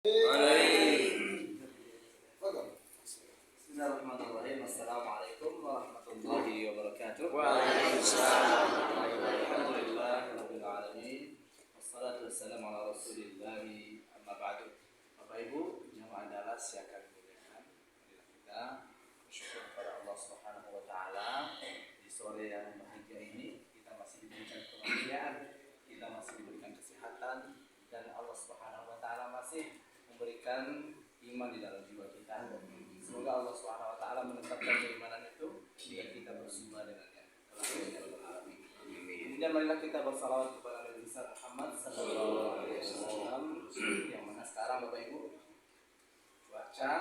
Bismillahirrahmanirrahim. Assalamualaikum warahmatullahi wabarakatuh. Waalaikumsalam. Alhamdulillahirabbil alamin. Wassalatu wassalamu ala Rasulillah. Amma ba'du. Bapak Ibu, jemaah daras yang kami muliakan, kita bersyukur kepada Allah Subhanahu wa taala di sore yang bahagia ini kita masih diberikan kebahagiaan, kita masih diberikan kesehatan, dan Allah Subhanahu wa taala masih memberikan iman di dalam jiwa kita. Semoga Allah Subhanahu wa taala menetapkan keimanan itu jika kita bersama dengannya. Kemudian marilah kita bersalawat kepada Nabi Muhammad sallallahu alaihi wasallam, yang mana sekarang Bapak Ibu cuaca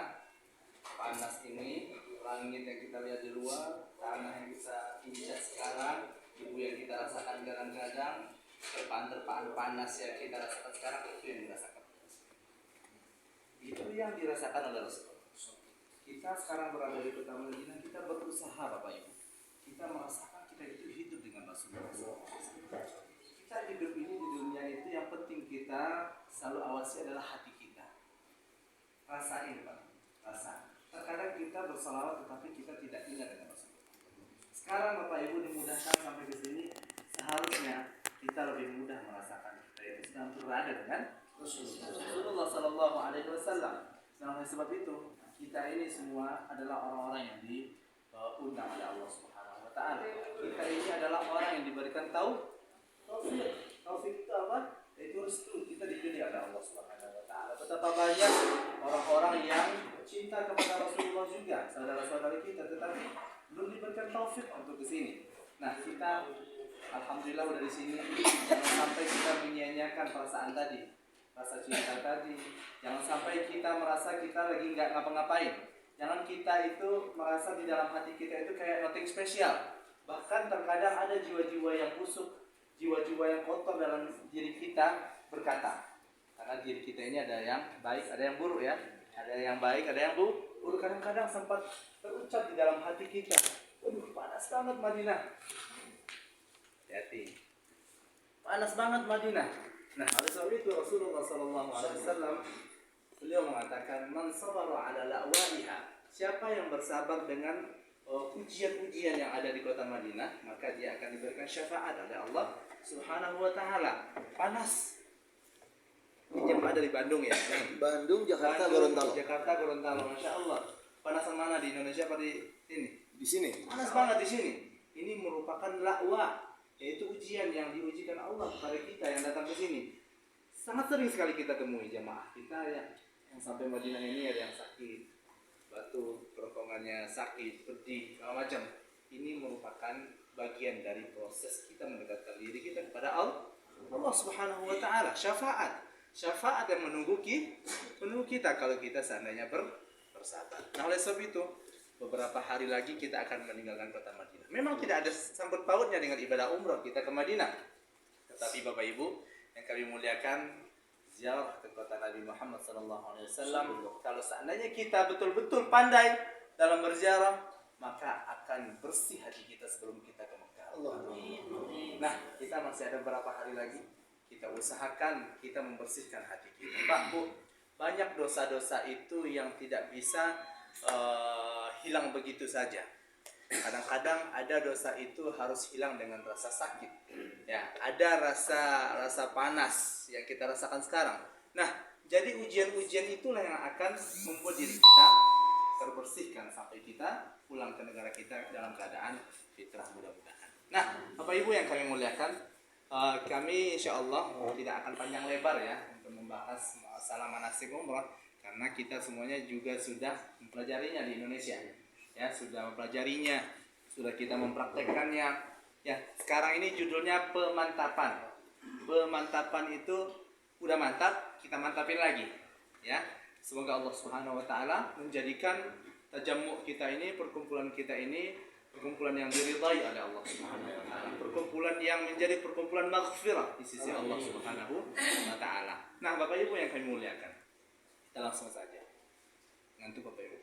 panas ini, langit yang kita lihat di luar, tanah yang bisa injak sekarang, ibu yang kita rasakan kadang-kadang, terpaan panas yang kita rasakan sekarang, itu yang dirasakan. Itu yang dirasakan oleh Rasulullah. Kita sekarang berada di kota Madinah, kita berusaha Bapak Ibu. Kita merasakan kita itu hidup dengan Rasulullah. Kita hidup ini di dunia itu yang penting kita selalu awasi adalah hati kita. Rasain Pak, rasa. Terkadang kita bersalawat tetapi kita tidak ingat dengan Rasulullah. Sekarang Bapak Ibu dimudahkan sampai ke sini, seharusnya kita lebih mudah merasakan kita itu sedang berada dengan Rasulullah Sallallahu Alaihi Wasallam. Nah, oleh sebab itu kita ini semua adalah orang-orang yang diundang oleh Allah Subhanahu Wa Taala. Kita ini adalah orang yang diberikan taufik. Taufik itu apa? Itu restu. Kita dipilih oleh Allah Subhanahu Wa Taala. Betapa banyak orang-orang yang cinta kepada Rasulullah juga, saudara-saudari kita, tetapi belum diberikan taufik untuk ke sini. Nah, kita alhamdulillah udah di sini. Jangan sampai kita menyia-nyiakan perasaan tadi. Rasa cinta tadi, jangan sampai kita merasa kita lagi nggak ngapa-ngapain. Jangan kita itu merasa di dalam hati kita itu kayak nothing spesial. Bahkan terkadang ada jiwa-jiwa yang busuk, jiwa-jiwa yang kotor dalam diri kita berkata. Karena diri kita ini ada yang baik, ada yang buruk ya. Ada yang baik, ada yang buruk. Kadang-kadang sempat terucap di dalam hati kita, waduh panas banget Madinah. Hati-hati, panas banget Madinah. Nah, oleh sebab itu Rasulullah Sallallahu Alaihi Wasallam beliau mengatakan, man sabara ala la'waiha, siapa yang bersabar dengan ujian-ujian yang ada di kota Madinah, maka dia akan diberikan syafaat oleh Allah Subhanahu Wa Taala. Panas. Ini yang ada di Bandung ya. Bandung, Jakarta, Gorontalo. Jakarta, Gorontalo, masya Allah. Panasan mana di Indonesia pada ini? Di sini. Panas banget di sini. Ini merupakan la'wa, yaitu ujian yang diujikan Allah kepada kita yang datang ke sini. Sangat sering sekali kita temui jamaah kita yang sampai Madinah ini ada yang sakit, batuk, kerongkongannya sakit, pedih, segala macam. Ini merupakan bagian dari proses kita mendekatkan diri kita kepada Allah Subhanahu Wa Taala. Syafaat yang menunggu kita kalau kita seandainya bersabar. Nah, oleh sebab itu beberapa hari lagi kita akan meninggalkan kota Madinah. Memang tidak ada sangkut pautnya dengan ibadah umrah kita ke Madinah. Tetapi Bapak Ibu yang kami muliakan, ziarah ke kota Nabi Muhammad SAW, kalau seandainya kita betul-betul pandai dalam berziarah, maka akan bersih hati kita sebelum kita ke Mekah. Nah, kita masih ada beberapa hari lagi. Kita usahakan kita membersihkan hati kita. Pak, Bu, banyak dosa-dosa itu yang tidak bisa hilang begitu saja. Kadang-kadang ada dosa itu harus hilang dengan rasa sakit. Ya, ada rasa panas yang kita rasakan sekarang. Nah, jadi ujian-ujian itulah yang akan membuat diri kita terbersihkan sampai kita pulang ke negara kita dalam keadaan fitrah, mudah-mudahan. Nah, Bapak Ibu yang kami muliakan, kami insyaallah tidak akan panjang lebar ya untuk membahas masalah manasik umrah, karena kita semuanya juga sudah mempelajarinya di Indonesia. Ya, sudah mempelajarinya, sudah kita mempraktekkannya. Ya, sekarang ini judulnya pemantapan. Pemantapan itu udah mantap, kita mantapin lagi. Ya, semoga Allah Subhanahu Wa Taala menjadikan tajammu kita ini, perkumpulan kita ini, perkumpulan yang diridhai oleh Allah Subhanahu Wa Taala, perkumpulan yang menjadi perkumpulan maghfirah di sisi Allah Subhanahu Wa Taala. Nah, Bapak Ibu yang kami muliakan, kita langsung saja. Ngantuk Bapak Ibu?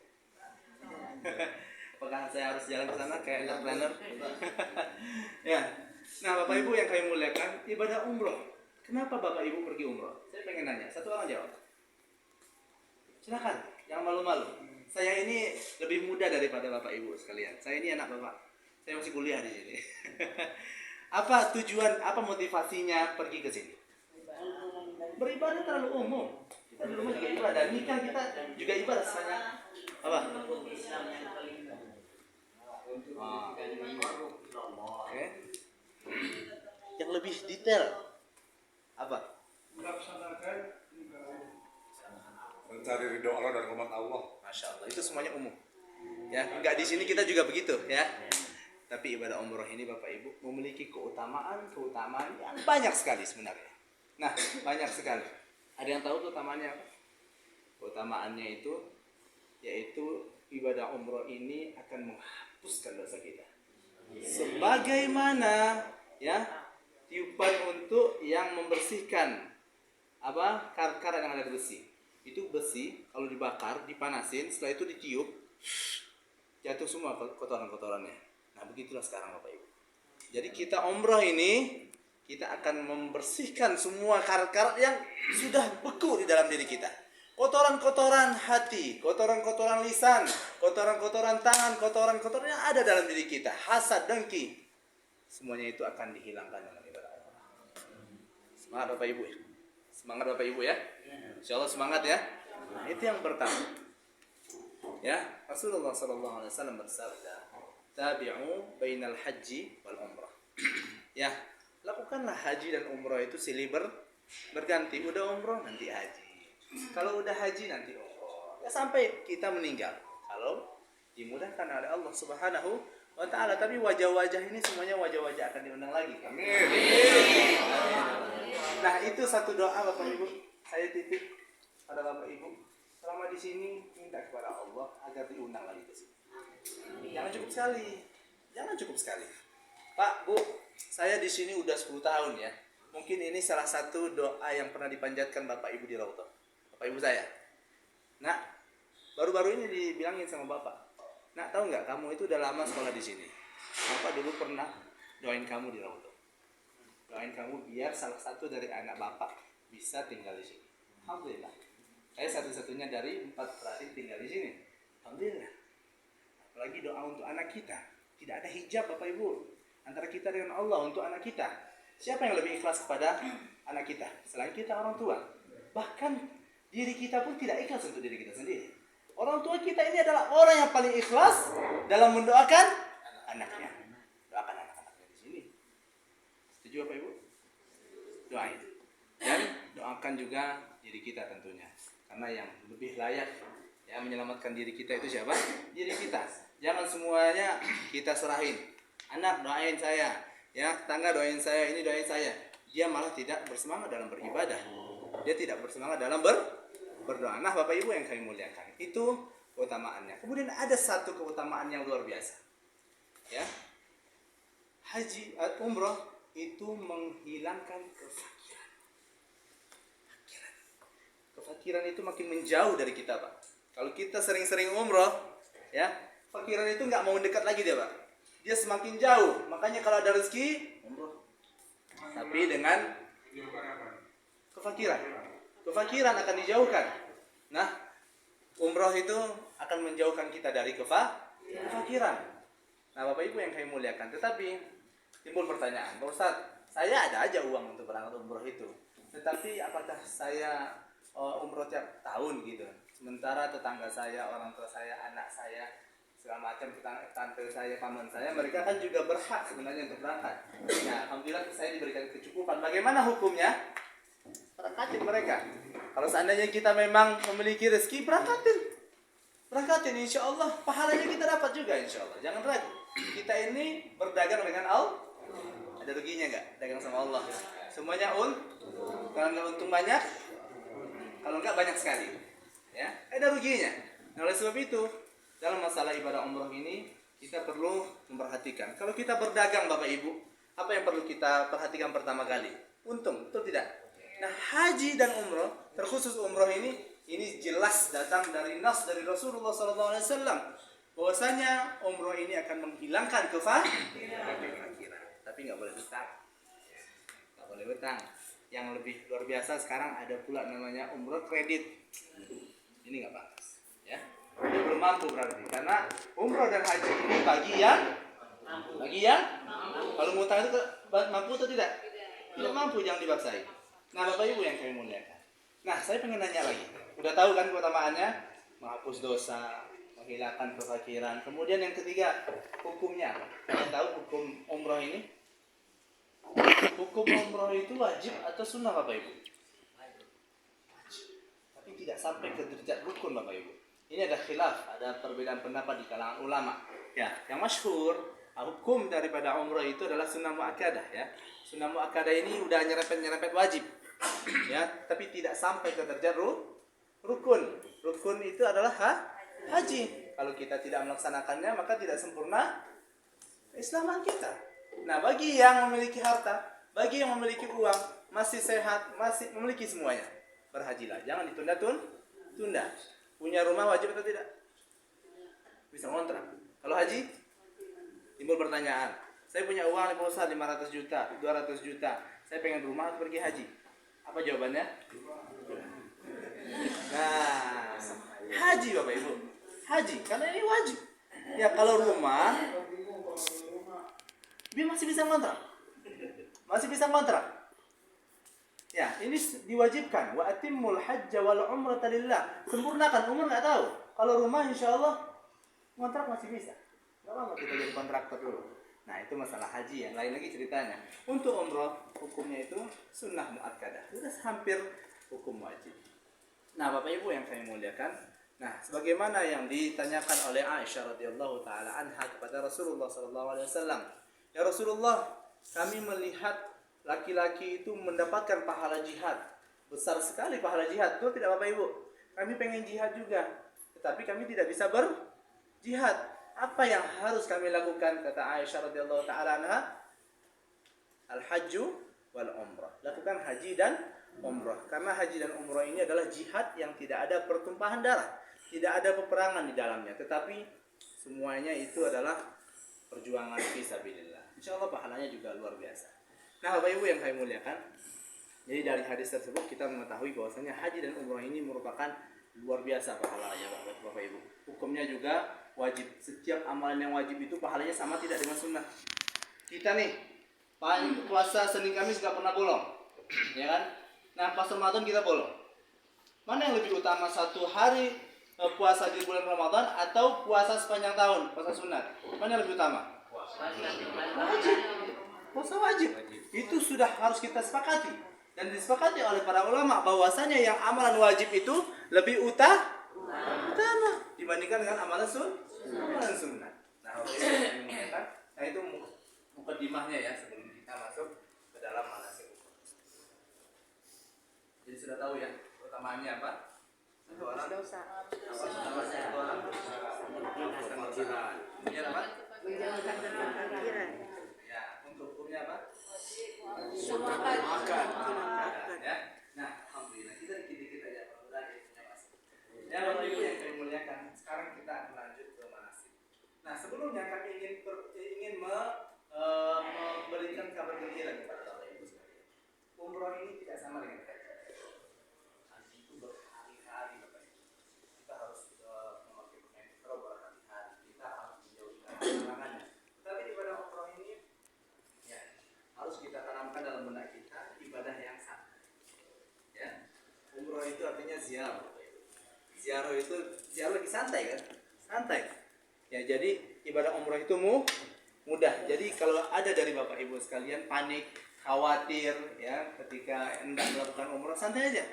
Apakah saya harus jalan ke sana kayak entrepreneur? Ya. Nah, Bapak Ibu yang kami muliakan, ibadah umroh. Kenapa Bapak Ibu pergi umroh? Saya pengen nanya, satu orang jawab. Silakan, yang malu-malu. Saya ini lebih muda daripada Bapak Ibu sekalian. Saya ini anak Bapak. Saya masih kuliah di sini. Apa tujuan, apa motivasinya pergi ke sini? Beribadah terlalu umum. Kita di rumah juga ibadah. Nikah kita juga ibadah sebenarnya. Apa? Oke. Yang lebih detail apa? Mencari ridho Allah dan rahmat Allah. Masya Allah, itu semuanya umum. Ya, enggak di sini kita juga begitu, ya. Tapi ibadah umroh ini Bapak Ibu memiliki keutamaan yang banyak sekali sebenarnya. Nah, banyak sekali. Ada yang tahu keutamaannya apa? Keutamaannya itu yaitu ibadah umroh ini akan menghapuskan dosa kita. Sebagaimana ya tiupan untuk yang membersihkan apa karat yang ada di besi. Itu besi kalau dibakar, dipanasin, setelah itu ditiup, jatuh semua kotoran-kotorannya. Nah, begitulah sekarang Bapak Ibu. Jadi kita umroh ini kita akan membersihkan semua karat-karat yang sudah beku di dalam diri kita. Kotoran-kotoran hati, kotoran-kotoran lisan, kotoran-kotoran tangan, kotoran-kotoran yang ada dalam diri kita, hasad, dengki. Semuanya itu akan dihilangkan dengan ibadah umroh. Semangat Bapak Ibu. Semangat Bapak Ibu ya. Insyaallah semangat ya. Nah, itu yang pertama. Ya, Rasulullah sallallahu alaihi wasallam bersabda, "Tabi'u bainal haji wal umrah." Ya, lakukanlah haji dan umrah itu silih berganti. Udah umrah nanti haji. Kalau udah haji nanti umrah. Ya sampai kita meninggal. Kalau dimudahkan oleh Allah Subhanahu wa taala, tapi wajah-wajah ini semuanya wajah-wajah akan diundang lagi. Amin. Nah, itu satu doa Bapak Ibu. Saya titip pada Bapak Ibu. Selama di sini minta kepada Allah agar diundang lagi ke sini. Jangan cukup sekali. Pak, Bu, saya di sini udah 10 tahun ya. Mungkin ini salah satu doa yang pernah dipanjatkan Bapak Ibu di Raudhah. Bapak Ibu saya. Nah, baru-baru ini dibilangin sama Bapak. Nak, tahu nggak kamu itu udah lama sekolah di sini. Bapak dulu pernah doain kamu di Raudhah. Doain kamu biar salah satu dari anak Bapak bisa tinggal di sini. Alhamdulillah. Saya satu-satunya dari 4 beradik tinggal di sini. Alhamdulillah. Apalagi doa untuk anak kita. Tidak ada hijab Bapak Ibu antara kita dengan Allah untuk anak kita. Siapa yang lebih ikhlas kepada anak kita selain kita orang tua? Bahkan diri kita pun tidak ikhlas untuk diri kita sendiri. Orang tua kita ini adalah orang yang paling ikhlas dalam mendoakan anaknya. Doakan anak-anaknya di sini. Setuju Bapak Ibu? Doain. Dan doakan juga diri kita tentunya. Karena yang lebih layak ya menyelamatkan diri kita itu siapa? Diri kita. Jangan semuanya kita serahin. Anak doain saya, ya tetangga doain saya, ini doain saya. Dia malah tidak bersemangat dalam beribadah. Dia tidak bersemangat dalam berdoa. Nah, Bapak Ibu yang kami muliakan, itu keutamaannya. Kemudian ada satu keutamaan yang luar biasa. Ya. Haji umroh itu menghilangkan kefakiran. Kefakiran itu makin menjauh dari kita, Pak. Kalau kita sering-sering umroh, ya, fakiran itu nggak mau dekat lagi dia, Pak. Dia semakin jauh. Makanya kalau ada rezeki, umroh. Tapi dengan kefakiran. Kefakiran akan dijauhkan. Nah, umroh itu akan menjauhkan kita dari kefakiran. Nah, Bapak Ibu yang kami muliakan. Tetapi timbul pertanyaan, Pak Ustaz, saya ada aja uang untuk berangkat umroh itu. Tetapi apakah saya umroh tiap tahun gitu? Sementara tetangga saya, orang tua saya, anak saya, segala macam, tante saya, paman saya, mereka kan juga berhak sebenarnya untuk berangkat. Nah, alhamdulillah saya diberikan kecukupan. Bagaimana hukumnya? Berangkatin mereka. Kalau seandainya kita memang memiliki rezeki, berangkatin, insya Allah pahalanya kita dapat juga, insya Allah. Jangan ragu. Kita ini berdagang dengan Allah. Ada ruginya nggak? Dagang sama Allah. Semuanya kalau nggak untung banyak, kalau nggak banyak sekali. Ya, ada ruginya. Nah, oleh sebab itu, dalam masalah ibadah umroh ini kita perlu memperhatikan. Kalau kita berdagang Bapak Ibu, apa yang perlu kita perhatikan pertama kali? Untung, betul tidak? Nah, haji dan umroh, terkhusus umroh ini jelas datang dari nas dari Rasulullah SAW. Bahwasanya umroh ini akan menghilangkan kefakiran. Tapi nggak boleh hutang. Nggak boleh hutang. Yang lebih luar biasa sekarang ada pula namanya umroh kredit. Ini nggak pantas. Ya, dia belum mampu berarti. Karena umroh dan haji ini bagi yang kalau ngutang itu mampu atau tidak? Tidak mampu, jangan dibaksai. Nah, Bapak Ibu yang kami muliakan. Nah, saya pengen nanya lagi. Udah tahu kan keutamaannya? Menghapus dosa, menghilangkan kefakiran. Kemudian yang ketiga, hukumnya. Kalian tahu hukum umroh ini? Hukum umroh itu wajib atau sunnah, Bapak Ibu? Wajib. Tapi tidak sampai ke derajat rukun, Bapak Ibu. Ini ada khilaf, ada perbedaan pendapat di kalangan ulama. Ya, yang masyhur hukum daripada umroh itu adalah sunnah muakkadah ya. Sunnah muakkadah ini udah nyerempet wajib. Ya, tapi tidak sampai ke derajat rukun. Rukun itu adalah haji. Kalau kita tidak melaksanakannya maka tidak sempurna keislaman kita. Nah, bagi yang memiliki harta, bagi yang memiliki uang, masih sehat, masih memiliki semuanya, berhajilah. Jangan ditunda-tunda. Punya rumah wajib atau tidak? Bisa ngontrak. Kalau haji, timbul pertanyaan. Saya punya uang nih Pak Ustaz, 500 juta, 200 juta. Saya pengen rumah atau pergi haji? Apa jawabannya? Nah, haji Bapak Ibu. Haji, karena ini wajib. Ya kalau rumah, dia masih bisa ngontrak. Masih bisa ngontrak. Ya, ini diwajibkan. Wa atimmul hajja wal umrata lillah. Sempurnakan, umur nggak tahu. Kalau rumah insyaallah ngontrak masih bisa. Nggak lama kita jadi kontraktor dulu. Nah, itu masalah haji. Yang lain lagi ceritanya. Untuk umroh, hukumnya itu sunnah muakkadah. Sudah hampir hukum wajib. Nah, Bapak Ibu yang saya muliakan. Nah, sebagaimana yang ditanyakan oleh Aisyah radhiyallahu taala anha kepada Rasulullah sallallahu alaihi wasallam. Ya Rasulullah, kami melihat laki-laki itu mendapatkan pahala jihad. Besar sekali pahala jihad. Betul tidak Bapak Ibu? Kami pengen jihad juga. Tetapi kami tidak bisa berjihad. Apa yang harus kami lakukan? Kata Aisyah radhiyallahu taala anha, al-hajju wal umrah. Lakukan haji dan umrah. Karena haji dan umrah ini adalah jihad yang tidak ada pertumpahan darah, tidak ada peperangan di dalamnya, tetapi semuanya itu adalah perjuangan fisabilillah. Insyaallah pahalanya juga luar biasa. Nah, Bapak Ibu yang saya muliakan, jadi dari hadis tersebut kita mengetahui bahwasanya haji dan umrah ini merupakan luar biasa pahalanya Bapak Ibu. Hukumnya juga wajib. Setiap amalan yang wajib itu pahalanya sama tidak dengan sunnah. Kita nih puasa Senin Kamis gak pernah bolong, ya kan? Nah, pas Ramadan kita bolong. Mana yang lebih utama, satu hari puasa di bulan Ramadan atau puasa sepanjang tahun, puasa sunat? Mana yang lebih utama? Wajib. Puasa wajib. Itu sudah harus kita sepakati. Dan disepakati oleh para ulama bahwasanya yang amalan wajib itu lebih utama dibandingkan dengan amalan sunnah. Nah, itu mukadimahnya ya sebelum kita masuk ke dalam manasik. Jadi sudah tahu ya utamaannya apa? Satu orang dosa. Kemudian apa? Menjauhkan tentang pikiran. Ya, untuk hukumnya apa? Makan. Ya. Nah, alhamdulillah kita dikit-dikit aja mudah-mudahan punya masuk. Ya, Bapak Ibu yang saya muliakan, sekarang kita akan lanjut ke manasik. Nah, sebelumnya kami ingin memberikan kabar gembira kepada Bapak Ibu sekalian. Umroh ini tidak sama dengan haji. Haji itu berhari-hari Bapak Ibu. Kita harus memakai pakaian ihram berhari-hari. Kita harus menjauhi larangannya. Tetapi ibadah umroh ini ya harus kita tanamkan dalam benak kita ibadah yang santai. Ya. Umroh itu artinya ziarah. Ziarah itu ziarah lagi santai kan? Santai. Ya, jadi ibadah umroh itu mudah. Jadi kalau ada dari Bapak Ibu sekalian panik, khawatir ya ketika hendak melakukan umroh, santai aja.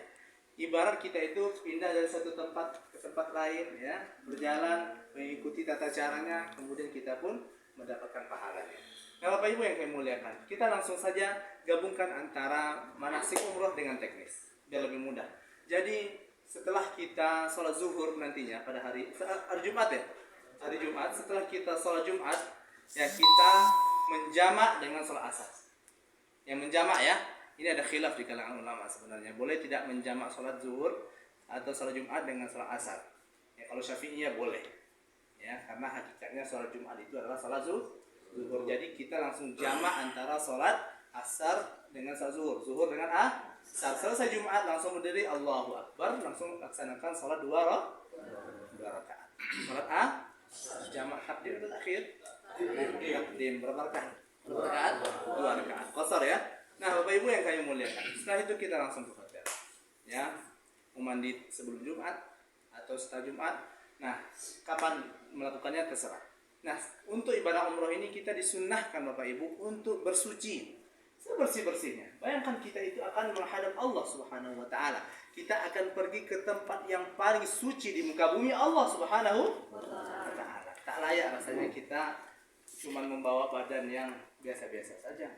Ibarat kita itu pindah dari satu tempat ke tempat lain ya, berjalan mengikuti tata caranya, kemudian kita pun mendapatkan pahalanya. Nah, Bapak Ibu yang saya muliakan, kita langsung saja gabungkan antara manasik umroh dengan teknis biar lebih mudah. Jadi setelah kita sholat zuhur nantinya pada hari Jumat ya, hari Jumat setelah kita sholat Jumat ya kita menjamak dengan sholat asar. Yang menjamak ya, ini ada khilaf di kalangan ulama sebenarnya. Boleh tidak menjamak sholat zuhur atau sholat Jumat dengan sholat asar? Ya kalau Syafi'iyah boleh. Ya, karena hakikatnya sholat Jumat itu adalah sholat zuhur. Jadi kita langsung jamak antara sholat asar dengan salat zuhur, zuhur dengan asar. Selesai Jumat langsung berdiri Allahu Akbar, langsung laksanakan salat 2 rakaat. Salat jamaah takdim itu akhir. Takdim berapa rakaat? 2 rakaat. Qasar ya. Nah, Bapak Ibu yang kami muliakan. Setelah itu kita langsung ke hotel. Ya, mau mandi sebelum Jumat atau setelah Jumat. Nah, kapan melakukannya terserah. Nah, untuk ibadah umroh ini kita disunnahkan Bapak Ibu untuk bersuci sebersih-bersihnya. Bayangkan kita itu akan menghadap Allah Subhanahu wa taala. Kita akan pergi ke tempat yang paling suci di muka bumi Allah Subhanahu wa taala. Tak layak rasanya kita cuma membawa badan yang biasa-biasa saja.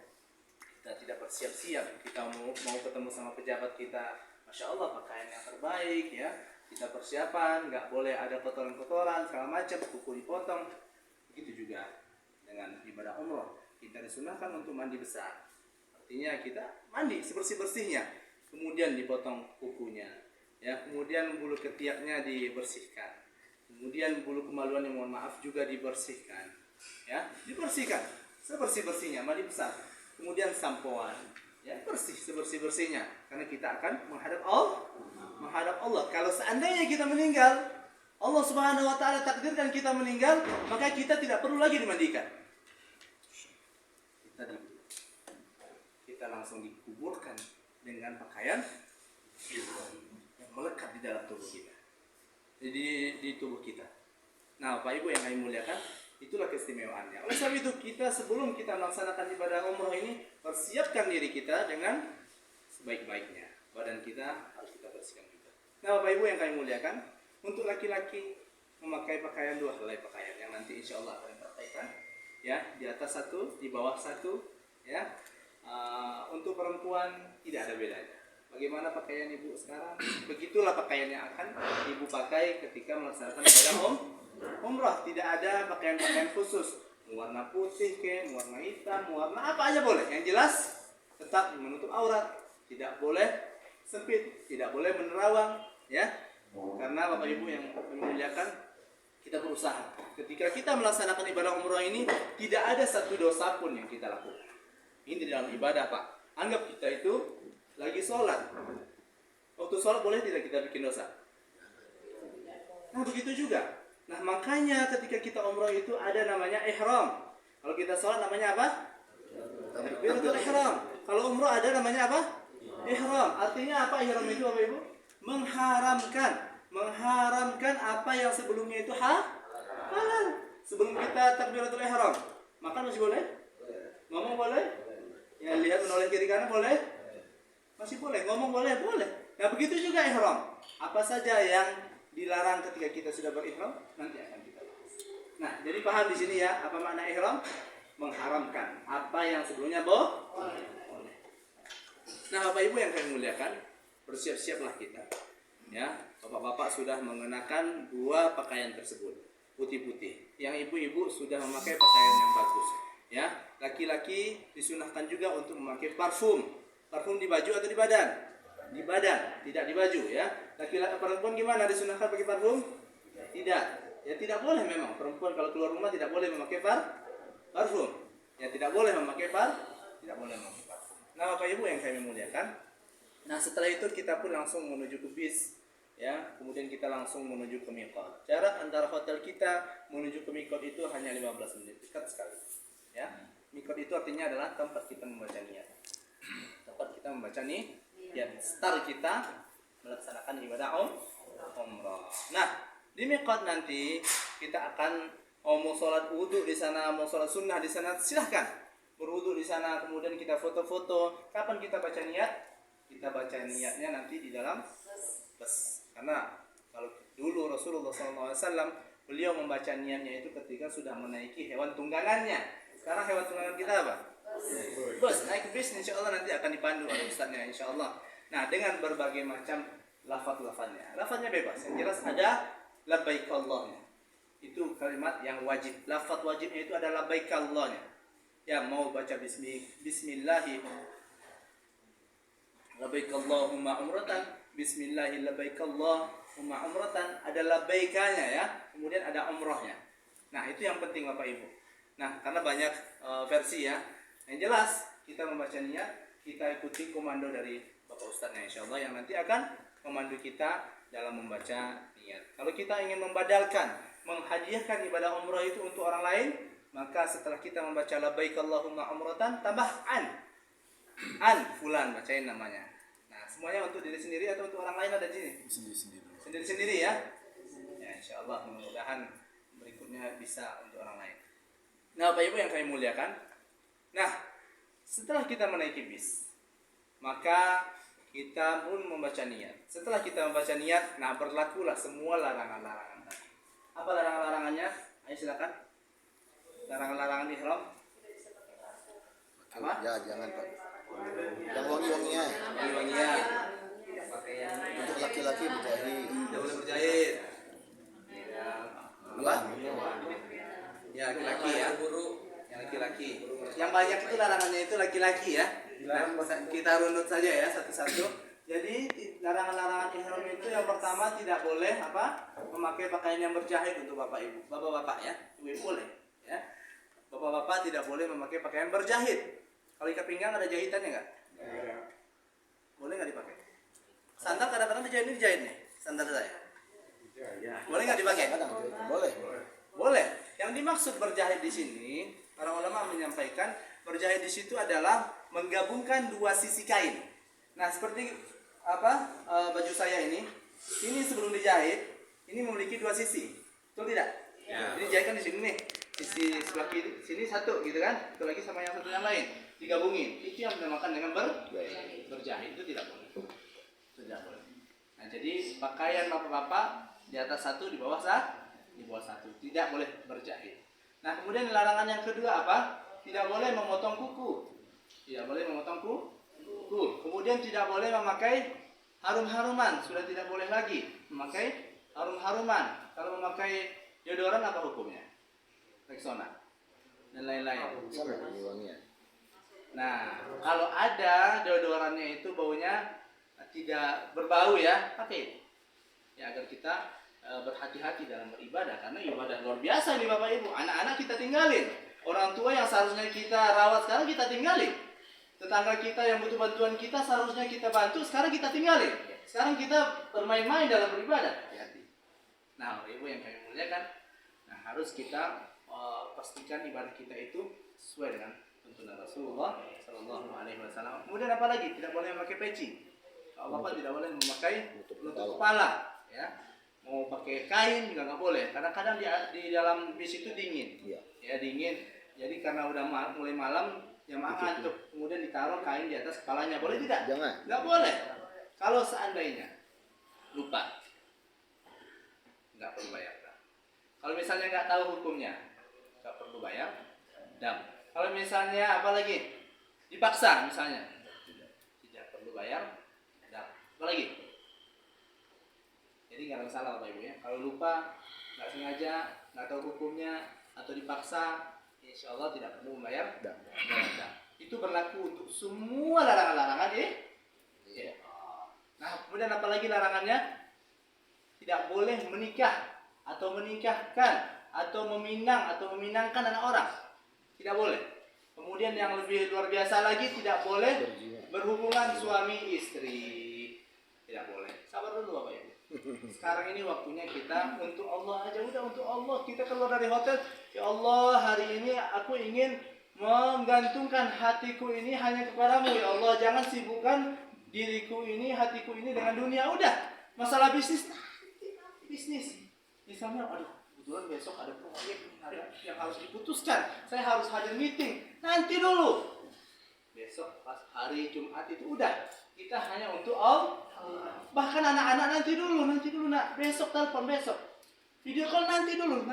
Kita tidak bersiap-siap. Kita mau ketemu sama pejabat kita, Masya Allah pakaian yang terbaik ya. Kita persiapan, nggak boleh ada kotoran-kotoran segala macam, kuku dipotong. Begitu juga dengan ibadah umroh. Kita disunahkan untuk mandi besar. Artinya kita mandi sebersih-bersihnya. Kemudian dipotong kukunya. Ya, kemudian bulu ketiaknya dibersihkan. Kemudian bulu kemaluan yang mohon maaf juga dibersihkan. Ya, dibersihkan sebersih-bersihnya, mandi besar. Kemudian sampoan. Ya, bersih sebersih-bersihnya karena kita akan menghadap Allah. Kalau seandainya kita meninggal, Allah Subhanahu wa taala takdirkan kita meninggal, maka kita tidak perlu lagi dimandikan. Kita langsung dikuburkan dengan pakaian yang melekat di dalam tubuh kita. Jadi di tubuh kita. Nah, Bapak Ibu yang kami muliakan, itulah keistimewaannya. Oleh sebab itu kita sebelum kita melaksanakan ibadah umroh ini, persiapkan diri kita dengan sebaik-baiknya. Badan kita harus kita bersihkan juga. Nah, Bapak Ibu yang kami muliakan, untuk laki-laki memakai pakaian 2 helai pakaian yang nanti insya Allah akan dipakai, ya, di atas 1, di bawah 1, ya. Untuk perempuan tidak ada bedanya. Bagaimana pakaian ibu sekarang, begitulah pakaian yang akan ibu pakai ketika melaksanakan ibadah umrah. Tidak ada pakaian-pakaian khusus, warna putih ke, warna hitam, warna apa aja boleh. Yang jelas tetap menutup aurat, tidak boleh sempit, tidak boleh menerawang, ya. Karena Bapak Ibu yang memuliakan, kita berusaha ketika kita melaksanakan ibadah umrah ini tidak ada satu dosa pun yang kita lakukan. Ini di dalam ibadah, Pak. Anggap kita itu lagi sholat. Waktu sholat boleh tidak kita bikin dosa? Nah, begitu juga. Nah, makanya ketika kita umrah itu ada namanya ihram. Kalau kita sholat namanya apa? Takbiratul ihram. Kalau umrah ada namanya apa? Ihram. Artinya apa ihram itu, Bapak Ibu? Mengharamkan apa yang sebelumnya itu halal. Sebelum kita takbiratul ihram, makan masih boleh? Ngomong boleh? Ya, lihat menoleh kiri kanan boleh? Masih boleh. Ngomong boleh? Boleh. Nah, begitu juga ihram. Apa saja yang dilarang ketika kita sudah berihram nanti akan kita bahas. Nah, jadi paham di sini ya apa makna ihram? Mengharamkan apa yang sebelumnya boleh. Nah, Bapak Ibu yang kami muliakan, bersiap-siaplah kita. Ya, bapak-bapak sudah mengenakan 2 pakaian tersebut, putih-putih. Yang ibu-ibu sudah memakai pakaian yang bagus. Ya, laki-laki disunahkan juga untuk memakai parfum. Parfum di baju atau di badan? Di badan, tidak di baju ya. Laki-laki perempuan gimana disunahkan pakai parfum? Tidak. Ya tidak boleh memang. Perempuan kalau keluar rumah tidak boleh memakai parfum. Ya tidak boleh memakai parfum. Nah, Bapak Ibu yang kami muliakan. Nah, setelah itu kita pun langsung menuju ke bis. Ya, kemudian kita langsung menuju ke miqat. Jarak antara hotel kita menuju ke miqat itu hanya 15 menit, dekat sekali. Ya, miqat itu artinya adalah tempat kita membaca niat. Tempat kita membaca niat. Ya, start kita melaksanakan ibadah umrah. Nah, di miqat nanti kita akan mau sholat wudhu di sana, mau sholat sunnah di sana, silahkan berwudhu di sana. Kemudian kita foto-foto. Kapan kita baca niat? Kita baca niatnya nanti di dalam bus. Karena kalau dulu Rasulullah SAW beliau membaca niatnya itu ketika sudah menaiki hewan tunggangannya. Sekarang hewan tunggangan kita apa? Bus. Naik bis insya Allah nanti akan dipandu oleh ustadznya insya Allah. Nah, dengan berbagai macam lafaz-lafaznya. Lafaznya bebas. Yang jelas ada labbaik Allahnya. Itu kalimat yang wajib. Lafaz wajibnya itu ada labbaik Allahnya. Ya, mau baca bismillahi labbaik Allahumma umratan, bismillahi labbaik Allahumma umratan, ada labbaikanya ya. Kemudian ada umrahnya. Nah, itu yang penting Bapak Ibu. Nah, karena banyak versi ya. Yang jelas kita membaca niat, kita ikuti komando dari Bapak Ustadznya insyaallah yang nanti akan memandu kita dalam membaca niat. Kalau kita ingin membadalkan, menghadiahkan ibadah umrah itu untuk orang lain, maka setelah kita membaca labbaik Allahumma umratan tambah an fulan, bacain namanya. Nah, semuanya untuk diri sendiri atau untuk orang lain ada di sini? Sendiri-sendiri ya. Ya insyaallah mudah-mudahan berikutnya bisa untuk orang lain. Nah, Bapak Ibu yang kami muliakan. Nah, setelah kita menaiki bis, maka kita pun membaca niat. Setelah kita membaca niat, nah berlakulah semua larangan-larangan tadi. Apa larangan-larangannya? Ayo silakan. Larangan-larangan ihram. Apa? Ya, jangan Pak. Yang wangi-wanginya. Wangi-wangian. Pakaian Untuk laki-laki berjahit. tidak boleh berjahit. Ya. Apa? Ya, laki-laki ya. Yang laki-laki. Yang banyak itu larangannya itu laki-laki ya. Nah, kita runut saja ya satu-satu. Jadi larangan-larangan ihram itu yang pertama tidak boleh apa? Memakai pakaian yang berjahit untuk Bapak Ibu. Bapak-bapak ya. Ibu boleh ya. Bapak-bapak tidak boleh memakai pakaian berjahit. Kalau ikat pinggang ada jahitannya enggak? Boleh enggak dipakai? Sandal kadang-kadang dijahit nih. Sandal saya. Boleh enggak dipakai? Boleh. Boleh. Yang dimaksud berjahit di sini, para ulama menyampaikan berjahit di situ adalah menggabungkan dua sisi kain. Nah, seperti apa baju saya ini sebelum dijahit, ini memiliki dua sisi. Betul tidak? Ya. Ini dijahitkan di sini nih. Sisi sebelah kiri sini satu gitu kan? Satu lagi sama yang satu yang lain. Digabungin. Itu yang dinamakan dengan berjahit. Itu tidak boleh. Tidak boleh. Nah, jadi pakaian bapak-bapak di atas satu, di bawah satu. Tidak boleh berjahit. Nah, kemudian larangan yang kedua apa? Tidak boleh memotong kuku. Tidak boleh memotong kuku. Kemudian tidak boleh memakai harum-haruman. Sudah tidak boleh lagi memakai harum-haruman. Kalau memakai deodoran apa hukumnya? Rexona dan lain-lain. Wangi-wangian. Nah, kalau ada deodorannya itu baunya tidak berbau ya, pakai. Ya agar kita berhati-hati dalam beribadah karena ibadah luar biasa ini Bapak Ibu. Anak-anak kita tinggalin. Orang tua yang seharusnya kita rawat sekarang kita tinggalin. Tetangga kita yang butuh bantuan kita seharusnya kita bantu, sekarang kita tinggalin. Sekarang kita bermain-main dalam beribadah. Hati-hati. Nah, Bapak Ibu yang kami muliakan, nah harus kita pastikan ibadah kita itu sesuai dengan tuntunan Rasulullah Sallallahu Alaihi Wasallam. Kemudian apa lagi? Tidak boleh memakai peci. Kalau Bapak tidak boleh memakai penutup kepala, ya. Mau pakai kain juga nggak boleh. Kadang-kadang di dalam bis itu dingin, ya dingin. Jadi karena udah mulai malam, jamaah ngantuk, kemudian ditaruh kain di atas kepalanya, boleh tidak? Jangan. Nggak boleh. Kalau seandainya lupa, nggak perlu bayar. Kalau misalnya nggak tahu hukumnya, nggak perlu bayar dam. Kalau misalnya apa lagi? Dipaksa misalnya, tidak perlu bayar dam. Apa lagi? Jadi nggak ada masalah Bapak Ibu ya. Kalau lupa, nggak sengaja, nggak tahu hukumnya atau dipaksa, insya Allah tidak perlu membayar dam. Itu berlaku untuk semua larangan-larangan ya. Nah, kemudian apa lagi larangannya? Tidak boleh menikah atau menikahkan atau meminangkan anak orang. Tidak boleh. Kemudian yang lebih luar biasa lagi, tidak boleh berhubungan suami istri. Tidak boleh. Sabar dulu Bapak Ibu. Sekarang ini waktunya kita untuk Allah aja, udah untuk Allah. Kita keluar dari hotel, ya Allah hari ini aku ingin menggantungkan hatiku ini hanya kepadamu ya Allah. Jangan sibukkan diriku ini, hatiku ini dengan dunia. Udah. Masalah bisnis. Misalnya, aduh, kebetulan besok ada proyek, ada yang harus diputuskan. Saya harus hadir meeting. Nanti dulu. Besok pas hari Jumat itu udah. Kita hanya untuk Allah. Bahkan anak-anak nanti dulu nak. Besok telepon besok. Video call nanti dulu.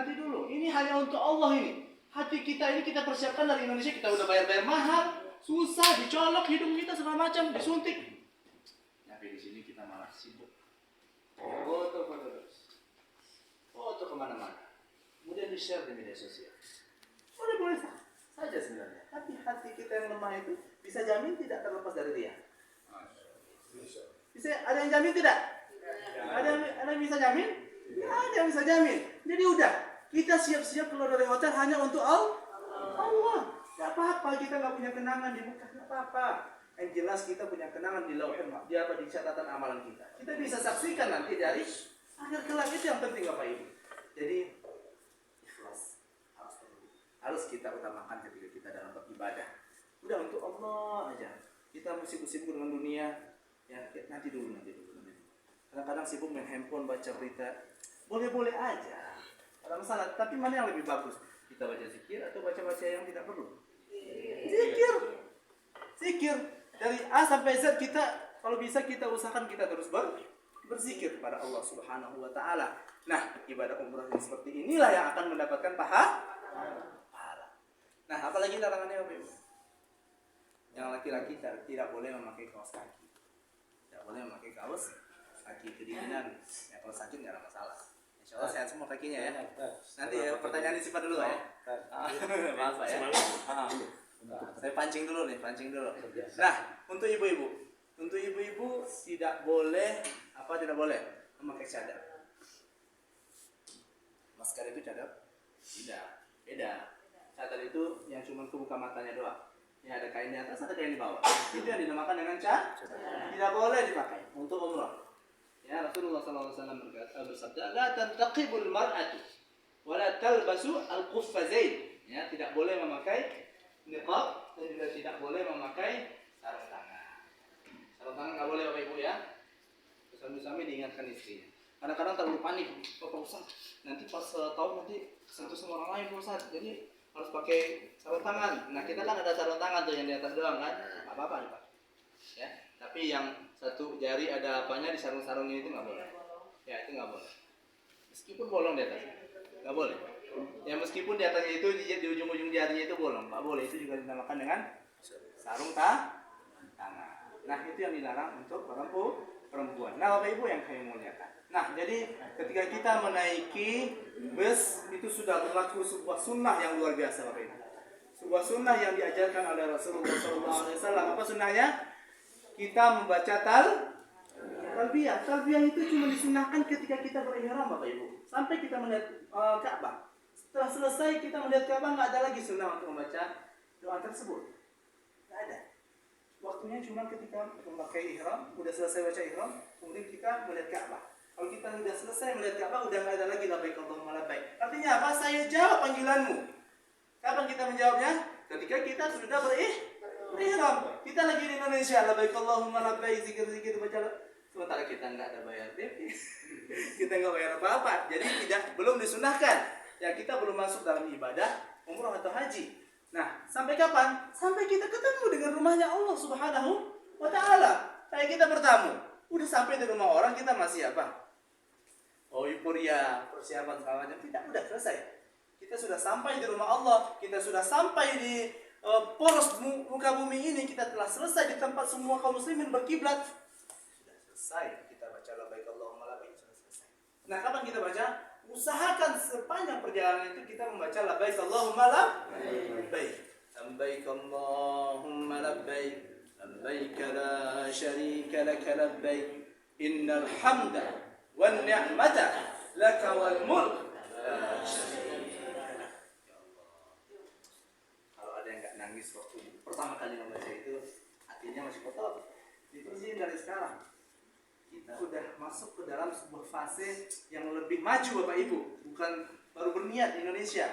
Ini hanya untuk Allah ini. Hati kita ini kita persiapkan dari Indonesia. Kita udah bayar mahal, susah, dicolok hidung kita segala macam, disuntik. Tapi di sini kita malah sibuk. Foto kemana-mana, kemudian di-share di media sosial. Boleh saja sebenarnya. Tapi hati kita yang lemah itu bisa jamin tidak terlepas dari dia. Bisa ada yang jamin tidak? Ada yang bisa jamin? Tidak ada yang bisa jamin. Jadi udah, kita siap-siap keluar dari hotel hanya untuk Allah. Gak apa-apa kita nggak punya kenangan di Mekah, nggak apa-apa. Yang jelas kita punya kenangan di lauhul mahfuz, di catatan amalan kita. Kita bisa saksikan nanti dari akhir kelak, itu yang penting Bapak Ibu. Jadi ikhlas harus kita utamakan ketika kita dalam beribadah. Udah untuk Allah aja. Kita mesti sibuk dengan dunia, ya nanti dulu. Kadang-kadang sibuk main handphone, baca berita, boleh-boleh aja, ada masalah. Tapi mana yang lebih bagus? Kita baca zikir atau baca-baca yang tidak perlu? Zikir. Dari A sampai Z kita, kalau bisa kita usahakan kita terus berzikir kepada Allah Subhanahu wa taala. Nah, ibadah umrah yang seperti inilah yang akan mendapatkan pahala. Nah, apalagi larangannya Bapak Ibu? Yang laki-laki tidak boleh memakai kaos kaki. Tidak boleh memakai kaos kaki, kedinginan. Ya, kalau sakit nggak ada masalah. Insya Allah sehat semua kakinya ya. Nanti ya, pertanyaan disimpan dulu ya. Maaf Pak ya. Saya pancing dulu. Nah, untuk ibu-ibu tidak boleh memakai cadar. Masker itu cadar? Tidak, beda. Cadar itu yang cuma kebuka matanya doang. Ya, ada kain di atas, ada kain di bawah. Itu yang dinamakan dengan cadar. Tidak boleh dipakai untuk umrah. Ya, Rasulullah SAW bersabda, "La tantaqibul mar'atu wa la talbasu al-quffazain." Ya, tidak boleh memakai niqab dan juga tidak boleh memakai sarung tangan. Sarung tangan nggak boleh Bapak Ibu ya. Suami diingatkan istrinya. Kadang-kadang terlalu panik, Bapak Ustaz, nanti pas tahu nanti sentuh sama orang lain Pak Ustaz. Jadi harus pakai sarung tangan. Nah, kita kan ada sarung tangan tuh yang di atas doang kan. Apa-apa dipakai. Ya, tapi yang satu jari ada apanya di sarung-sarungnya itu nggak boleh. Ya, itu nggak boleh. Meskipun bolong di atas, nggak boleh. Ya, meskipun di atasnya itu di ujung-ujung jarinya itu bolong, nggak boleh. Itu juga dinamakan dengan sarung tangan. Nah, itu yang dilarang untuk perempuan. Nah, Bapak Ibu yang kami muliakan. Nah, jadi ketika kita menaiki bus itu sudah berlaku sebuah sunnah yang luar biasa Bapak Ibu. Sebuah sunnah yang diajarkan oleh Rasulullah SAW. Apa sunnahnya? Kita membaca talbiyah. Talbiyah itu cuma disunahkan ketika kita berihram Bapak Ibu. Sampai kita melihat Ka'bah. Setelah selesai kita melihat Ka'bah, nggak ada lagi sunnah untuk membaca doa tersebut. Nggak ada. Waktunya cuma ketika memakai ihram, udah selesai baca ihram, kemudian kita melihat Ka'bah. Kalau kita sudah selesai melihat Ka'bah, udah nggak ada lagi labbaik Allahumma labbaik. Artinya apa? Saya jawab panggilanmu. Kapan kita menjawabnya? Ketika kita sudah berihram. Kita lagi di Indonesia, labbaik Allahumma labbaik, zikir-zikir baca. Sementara kita nggak ada bayar TV, kita nggak bayar apa-apa. Jadi belum disunahkan. Ya, kita belum masuk dalam ibadah umroh atau haji. Nah, sampai kapan? Sampai kita ketemu dengan rumahnya Allah Subhanahu wa taala. Kayak kita bertamu. Udah sampai di rumah orang, kita masih apa? Oh, euforia, persiapan segala macam. Tidak, udah selesai. Kita sudah sampai di rumah Allah. Kita sudah sampai di poros muka bumi ini. Kita telah selesai di tempat semua kaum muslimin berkiblat. Sudah selesai. Kita baca labbaik Allahumma labbaik, sudah selesai. Nah, kapan kita baca? Usahakan sepanjang perjalanan itu kita membaca labbaik Allahumma labbaik. Labbaik Allahumma labbaik. Labbaik la syarika laka labbaik. Innal hamda wan ni'mata laka wal mulk la syarika lak. Ya Allah. Kalau ada yang enggak nangis waktu pertama kali membaca itu, hatinya masih kotor. Diterusin dari sekarang. Kita udah masuk ke dalam sebuah fase yang lebih maju Bapak Ibu, bukan baru berniat di Indonesia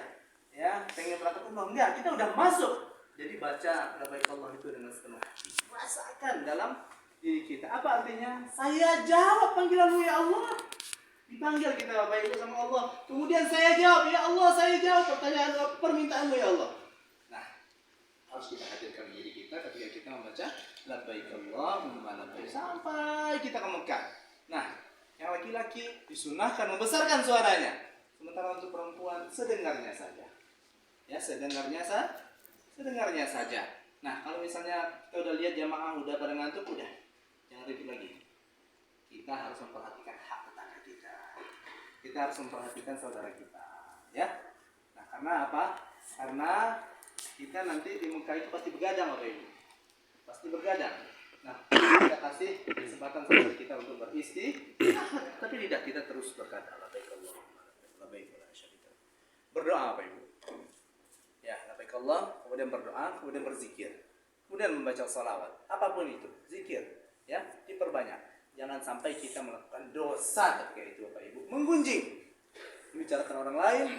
ya pengen berangkat umroh, enggak, kita udah masuk. Jadi baca labbaik Allah itu dengan sepenuh hati, rasakan dalam diri kita. Apa artinya? Saya jawab panggilanmu ya Allah. Dipanggil kita Bapak Ibu sama Allah, kemudian saya jawab ya Allah, saya jawab permintaanmu ya Allah. Nah, harus kita hadirkan diri kita ketika kita membaca labbaik Allahumma labbaik sampai kita ke Mekah. Nah, yang laki-laki disunahkan membesarkan suaranya, sementara untuk perempuan sedengarnya saja. Ya, sedengarnya saja. Nah, kalau misalnya kita udah lihat jamaah udah pada ngantuk, udah jangan ribut lagi. Kita harus memperhatikan hak tetangga kita. Kita harus memperhatikan saudara kita, ya. Nah, karena apa? Karena kita nanti di Mekah itu pasti begadang Bapak Ibu. Pasti bergadang. Nah, kita kasih kesempatan saudara kita untuk beristirahat, tapi tidak, kita terus berkata labbaik Allahumma labbaik la syarika lak. Berdoa Bapak Ibu. Ya, labbaik Allah, kemudian berdoa, kemudian berzikir. kemudian membaca sholawat, apapun itu, zikir, ya, diperbanyak. Jangan sampai kita melakukan dosa ketika itu Bapak Ibu, menggunjing, membicarakan orang lain,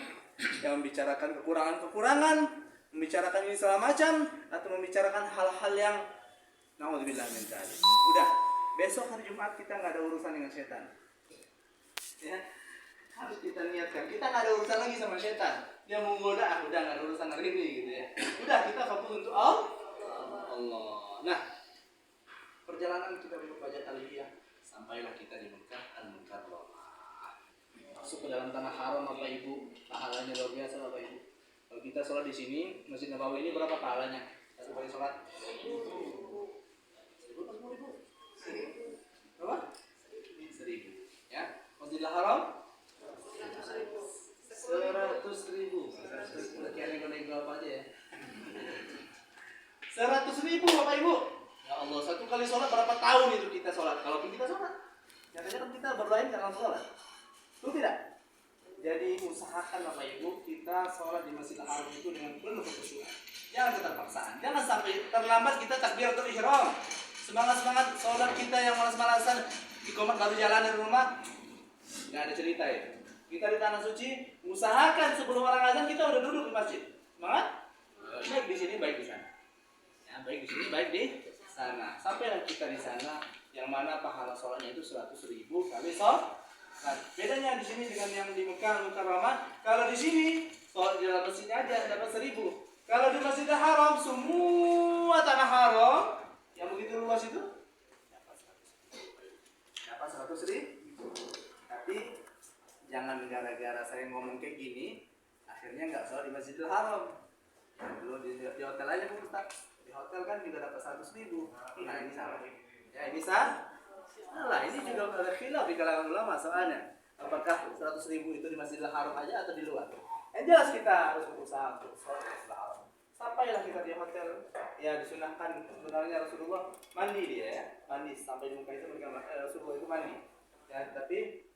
yang membicarakan kekurangan-kekurangan, membicarakan ini segala macam, atau membicarakan hal-hal yang naudzubillah min dzalik. Udah, besok hari Jumat kita nggak ada urusan dengan setan. Ya, harus kita niatkan. Kita nggak ada urusan lagi sama setan. Dia menggoda, udah nggak ada urusan hari ini gitu ya. Udah, kita fokus untuk Allah. Nah, perjalanan kita menuju Hajat Talbiyah, sampailah kita di Mekah Al-Mukarramah. Masuk ke dalam tanah haram Bapak Ibu, pahalanya luar biasa Bapak Ibu. Kalau kita sholat di sini, Masjid Nabawi ini berapa pahalanya? Satu kali sholat? 1.000 atau 10.000? Berapa? 1.000. Ya, Masjidil Haram? 100.000. Kira-kira nego apa aja ya? 100.000 Bapak Ibu. Ya Allah, satu kali sholat berapa tahun itu kita sholat? Kalaupun kita sholat, nyatanya kan kita berdoain karena sholat. Betul tidak? Jadi usahakan Bapak Ibu kita sholat di Masjidil Haram itu dengan penuh kekhusyuan. Jangan keterpaksaan. Jangan sampai terlambat kita takbiratul ihram. Semangat-semangat sholat kita yang malas-malasan di komat baru jalan dari rumah. Nggak ada cerita ya. Kita di tanah suci, usahakan sebelum orang azan kita udah duduk di masjid. Semangat? Baik di sini, baik di sana. Ya, baik di sini, baik di sana. Sampailah kita di sana, yang mana pahala sholatnya itu 100.000 kali sholat. Nah, bedanya di sini dengan yang di Mekah Mukarramah, kalau di sini sholat di dalam masjid aja dapat 1.000. Kalau di Masjidil Haram semua tanah haram yang begitu luas itu dapat 100.000. Tapi jangan gara-gara saya ngomong kayak gini, akhirnya nggak sholat di Masjidil Haram. Dulu di hotel aja Bu Ustaz. Di hotel kan juga dapat 100.000. Nah ini salah. Ya ini salah. Ini juga ada khilaf di kalangan ulama soalnya. Apakah 100.000 itu di Masjidil Haram aja atau di luar? Yang jelas kita harus berusaha untuk sholat di Masjidil Haram. Sampailah kita di hotel, ya disunahkan sebenarnya Rasulullah mandi dia ya, mandi sampai di muka itu Rasulullah itu mandi. Ya tapi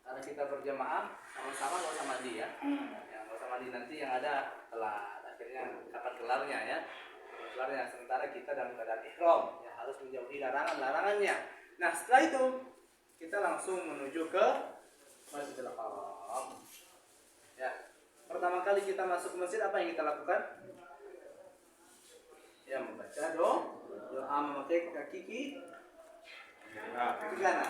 karena kita berjamaah sama-sama nggak usah mandi ya, nggak usah mandi nanti yang ada telat. Akhirnya kapan kelarnya ya? Kelarnya sementara kita dalam keadaan ihram, ya harus menjauhi larangan-larangannya. Nah setelah itu kita langsung menuju ke Masjidil Haram. Ya, pertama kali kita masuk ke masjid apa yang kita lakukan? Ya membaca doa memakai kaki kanan.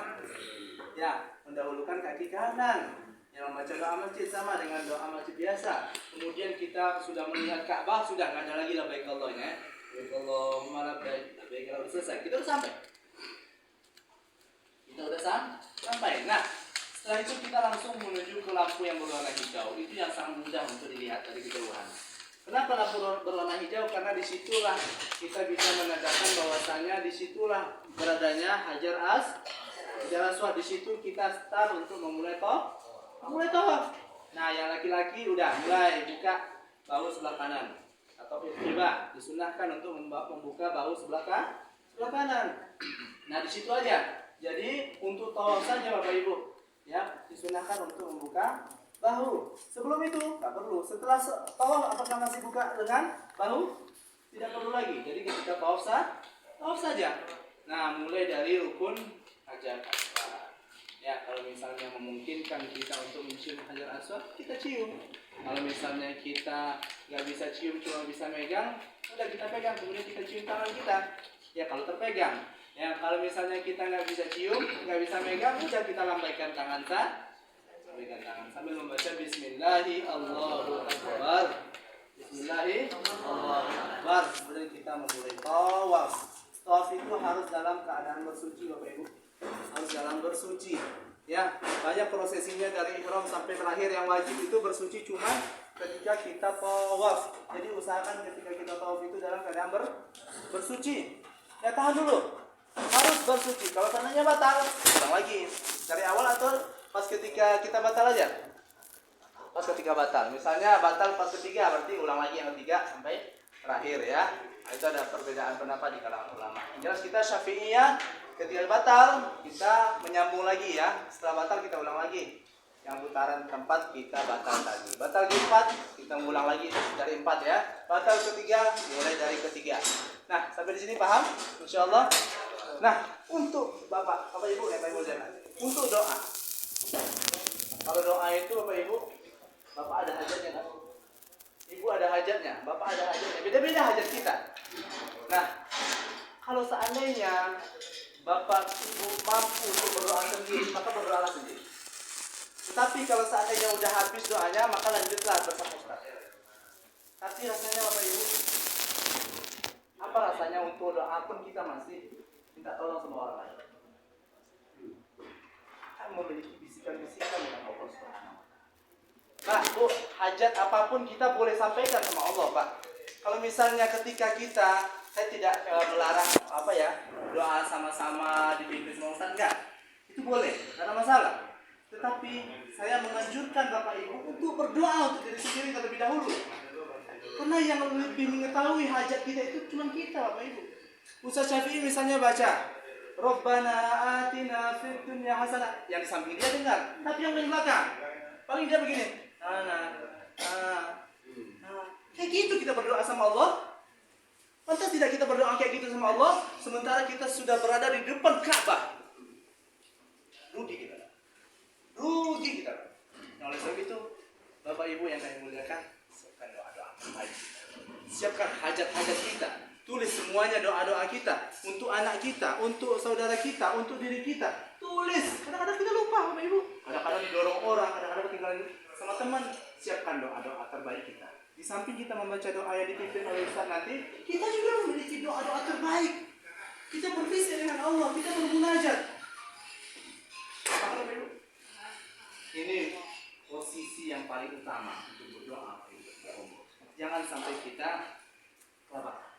Ya, mendahulukan kaki kanan. Yang membaca doa masjid sama dengan doa masjid biasa. Kemudian kita sudah melihat Ka'bah, sudah nggak ada lagi labbaik Allahnya. Labbaik Allahumma labbaik. Labbaik udah selesai. Kita udah sampai. Sampai. Nah, setelah itu kita langsung menuju ke lampu yang berwarna hijau. Itu yang sangat mudah untuk dilihat dari kejauhan. Kenapa lampu berwarna hijau? Karena disitulah kita bisa menandakan bahwasanya disitulah beradanya Hajar Aswad. Di situ kita start untuk memulai tawaf. Nah, yang laki-laki udah mulai buka bahu sebelah kanan atau riba, disunahkan untuk membuka bahu sebelah kanan. Nah, di situ aja. Jadi untuk tawaf saja Bapak Ibu, ya disunahkan untuk membuka bahu. Sebelum itu nggak perlu. Setelah tawaf apakah masih buka dengan bahu? Tidak perlu lagi. Jadi ketika tawaf saja. Nah, mulai dari rukun Hajar Aswad. Ya, kalau misalnya memungkinkan kita untuk mencium Hajar Aswad, kita cium. Kalau misalnya kita nggak bisa cium, cuma bisa megang, udah kita pegang, kemudian kita cium tangan kita. Ya, kalau terpegang. Ya, kalau misalnya kita nggak bisa cium, nggak bisa megang, udah kita lambaikan tangan sambil membaca Bismillahi Allahu Akbar. Bismillahi Allahu Akbar. Kemudian kita memulai tawaf. Tawaf itu harus dalam keadaan bersuci Bapak Ibu. Harus dalam bersuci. Ya, banyak prosesinya dari ihram sampai terakhir. Yang wajib itu bersuci cuma ketika kita tawaf. Jadi usahakan ketika kita tawaf itu dalam keadaan bersuci. Ya, tahan dulu. Harus bersuci. Kalau sananya batal, ulang lagi. Dari awal atau pas ketika kita batal aja? Pas ketika batal. Misalnya batal pas ketiga, berarti ulang lagi yang ketiga sampai terakhir ya. Nah, itu ada perbedaan pendapat di kalangan ulama. Yang jelas kita Syafi'iyah, ketika batal kita menyambung lagi ya. Setelah batal kita ulang lagi. Yang putaran keempat kita batal tadi. Batal keempat kita ulang lagi dari 4 ya. Batal ketiga mulai dari ketiga. Nah, sampai di sini paham? Insyaallah. Nah, untuk Bapak Ibu yang Bapak Ibu jangan. Untuk doa. Kalau doa itu Bapak Ibu, Bapak ada hajatnya kan? Ibu ada hajatnya, Bapak ada hajatnya. Beda-beda hajat kita. Nah, kalau seandainya Bapak Ibu mampu untuk berdoa sendiri, maka berdoalah sendiri. Tetapi kalau seandainya udah habis doanya, maka lanjutlah bersama Ustaz. Tapi rasanya Bapak Ibu, apa rasanya untuk doa pun kita masih minta tolong sama orang lain. Kita memiliki bisikan-bisikan dengan Allah Subhanahu wa Ta'ala. Nah, Bu, hajat apapun kita boleh sampaikan sama Allah, Pak. Kalau misalnya ketika saya tidak melarang doa sama-sama dipimpin sama Ustaz, enggak. Itu boleh, enggak ada masalah. Tetapi saya menganjurkan Bapak Ibu untuk berdoa untuk diri sendiri terlebih dahulu. Karena yang lebih mengetahui hajat kita itu cuma kita, Bapak Ibu. Ustaz Syafi'i misalnya baca Rabbana atina fid dunya hasanah, yang di samping dia dengar, tapi yang di belakang paling dia begini. Kayak gitu kita berdoa sama Allah. Pantas tidak kita berdoa kayak gitu sama Allah sementara kita sudah berada di depan Ka'bah? Rugi kita. Nah, oleh sebab itu, Bapak Ibu yang kami muliakan, siapkan doa-doa terbaik. Siapkan hajat-hajat kita. Tulis semuanya doa-doa kita untuk anak kita, untuk saudara kita, untuk diri kita. Tulis. Kadang-kadang kita lupa, Bapak Ibu. Kadang-kadang didorong orang, kadang-kadang tinggal sama teman. Siapkan doa-doa terbaik kita. Di samping kita membaca doa yang dipimpin oleh Ustaz nanti, kita juga memiliki doa-doa terbaik. Kita bervisi dengan Allah, kita bermunajat. Paham, Bapak Ibu? Ini posisi yang paling utama untuk berdoa. Jangan sampai kita kelabah.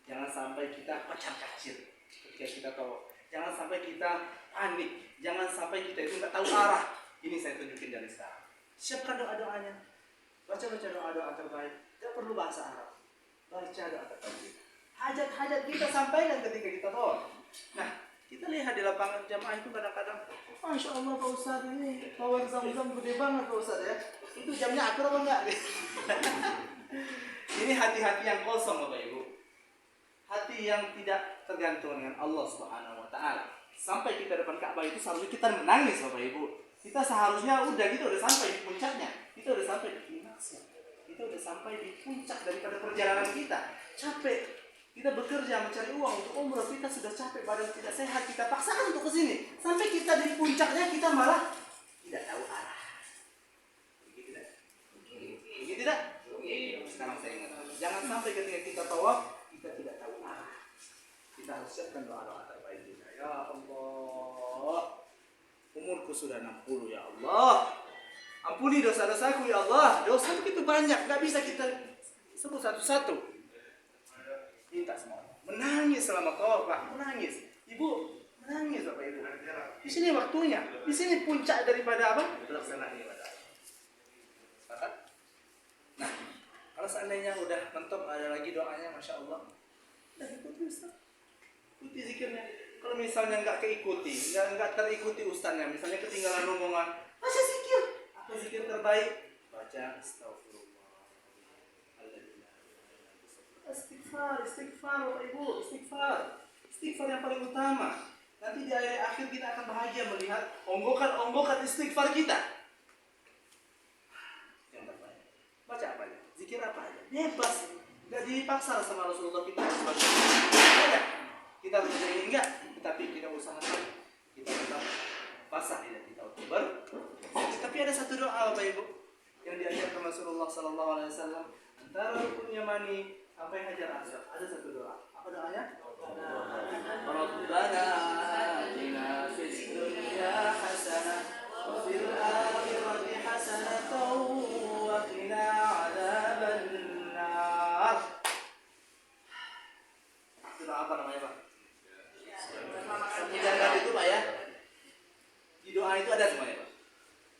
Jangan sampai kita pecah kacir ketika kita tahu. Jangan sampai kita panik. Jangan sampai kita itu nggak tahu arah. Ini saya tunjukin dari sekarang. Siapkan doa-doanya. Baca doa-doa terbaik. Tidak perlu bahasa Arab. Baca doa terbaik. Hajat-hajat kita sampaikan ketika kita tahu. Nah, kita lihat di lapangan jamaah itu kadang-kadang, Masya Allah Pak Ustaz, ini power zam-zam gede banget Pak Ustaz ya. Itu jamnya akur apa enggak? Ini hati-hati yang kosong Bapak Ibu. Hati yang tidak tergantung dengan Allah Subhanahu wa Ta'ala. Sampai kita depan Ka'bah itu seharusnya kita menangis Bapak Ibu. Kita seharusnya kita udah sampai di puncaknya. Kita udah sampai di klimaksnya. Kita udah sampai di puncak daripada perjalanan kita. Capek. Kita bekerja mencari uang untuk umroh, kita sudah capek, badan tidak sehat, kita paksakan untuk kesini. Sampai kita di puncaknya kita malah tidak tahu arah. Begitu tidak? Begitu tidak? Sekarang saya ingat. Jangan sampai ketika kita tawaf kita tidak tahu arah. Kita harus siapkan doa-doa terbaik kita. Ya Allah, umurku sudah 60 ya Allah. Ampuni dosa-dosaku ya Allah. Dosa begitu banyak, nggak bisa kita sebut satu-satu. Minta semua. Menangis selama tawaf, Pak. Menangis. Ibu, menangis Bapak Ibu. Di sini waktunya. Di sini puncak daripada apa? Pelaksanaan ibadah. Sepakat? Nah, kalau seandainya udah mentok ada lagi doanya, Masya Allah. Udah ikuti Ustaz. Ikuti zikirnya. Kalau misalnya nggak keikuti, nggak terikuti Ustaznya, misalnya ketinggalan rombongan, baca zikir. Apa zikir terbaik? Baca astagfirullah. Istighfar Bapak Ibu, istighfar yang paling utama. Nanti di akhir kita akan bahagia melihat onggokan istighfar kita. Yang terbaik. Baca apa aja, zikir apa aja, bebas, nggak dipaksa sama Rasulullah kita. Kita harus ini enggak, tetapi kita usahakan kita tetap pasah di kita Oktober. Tapi ada satu doa Bapak Ibu yang diajarkan Rasulullah SAW antara rukun yamani sampai Hajar Aswad. Ada satu doa. Apa doanya? Rabbana atina fid dunya hasanah wa fil akhirati hasanah wa qina adzabannar. Itu doa apa namanya, Pak? Jangan itu Pak ya. Di doa itu ada semuanya, Pak.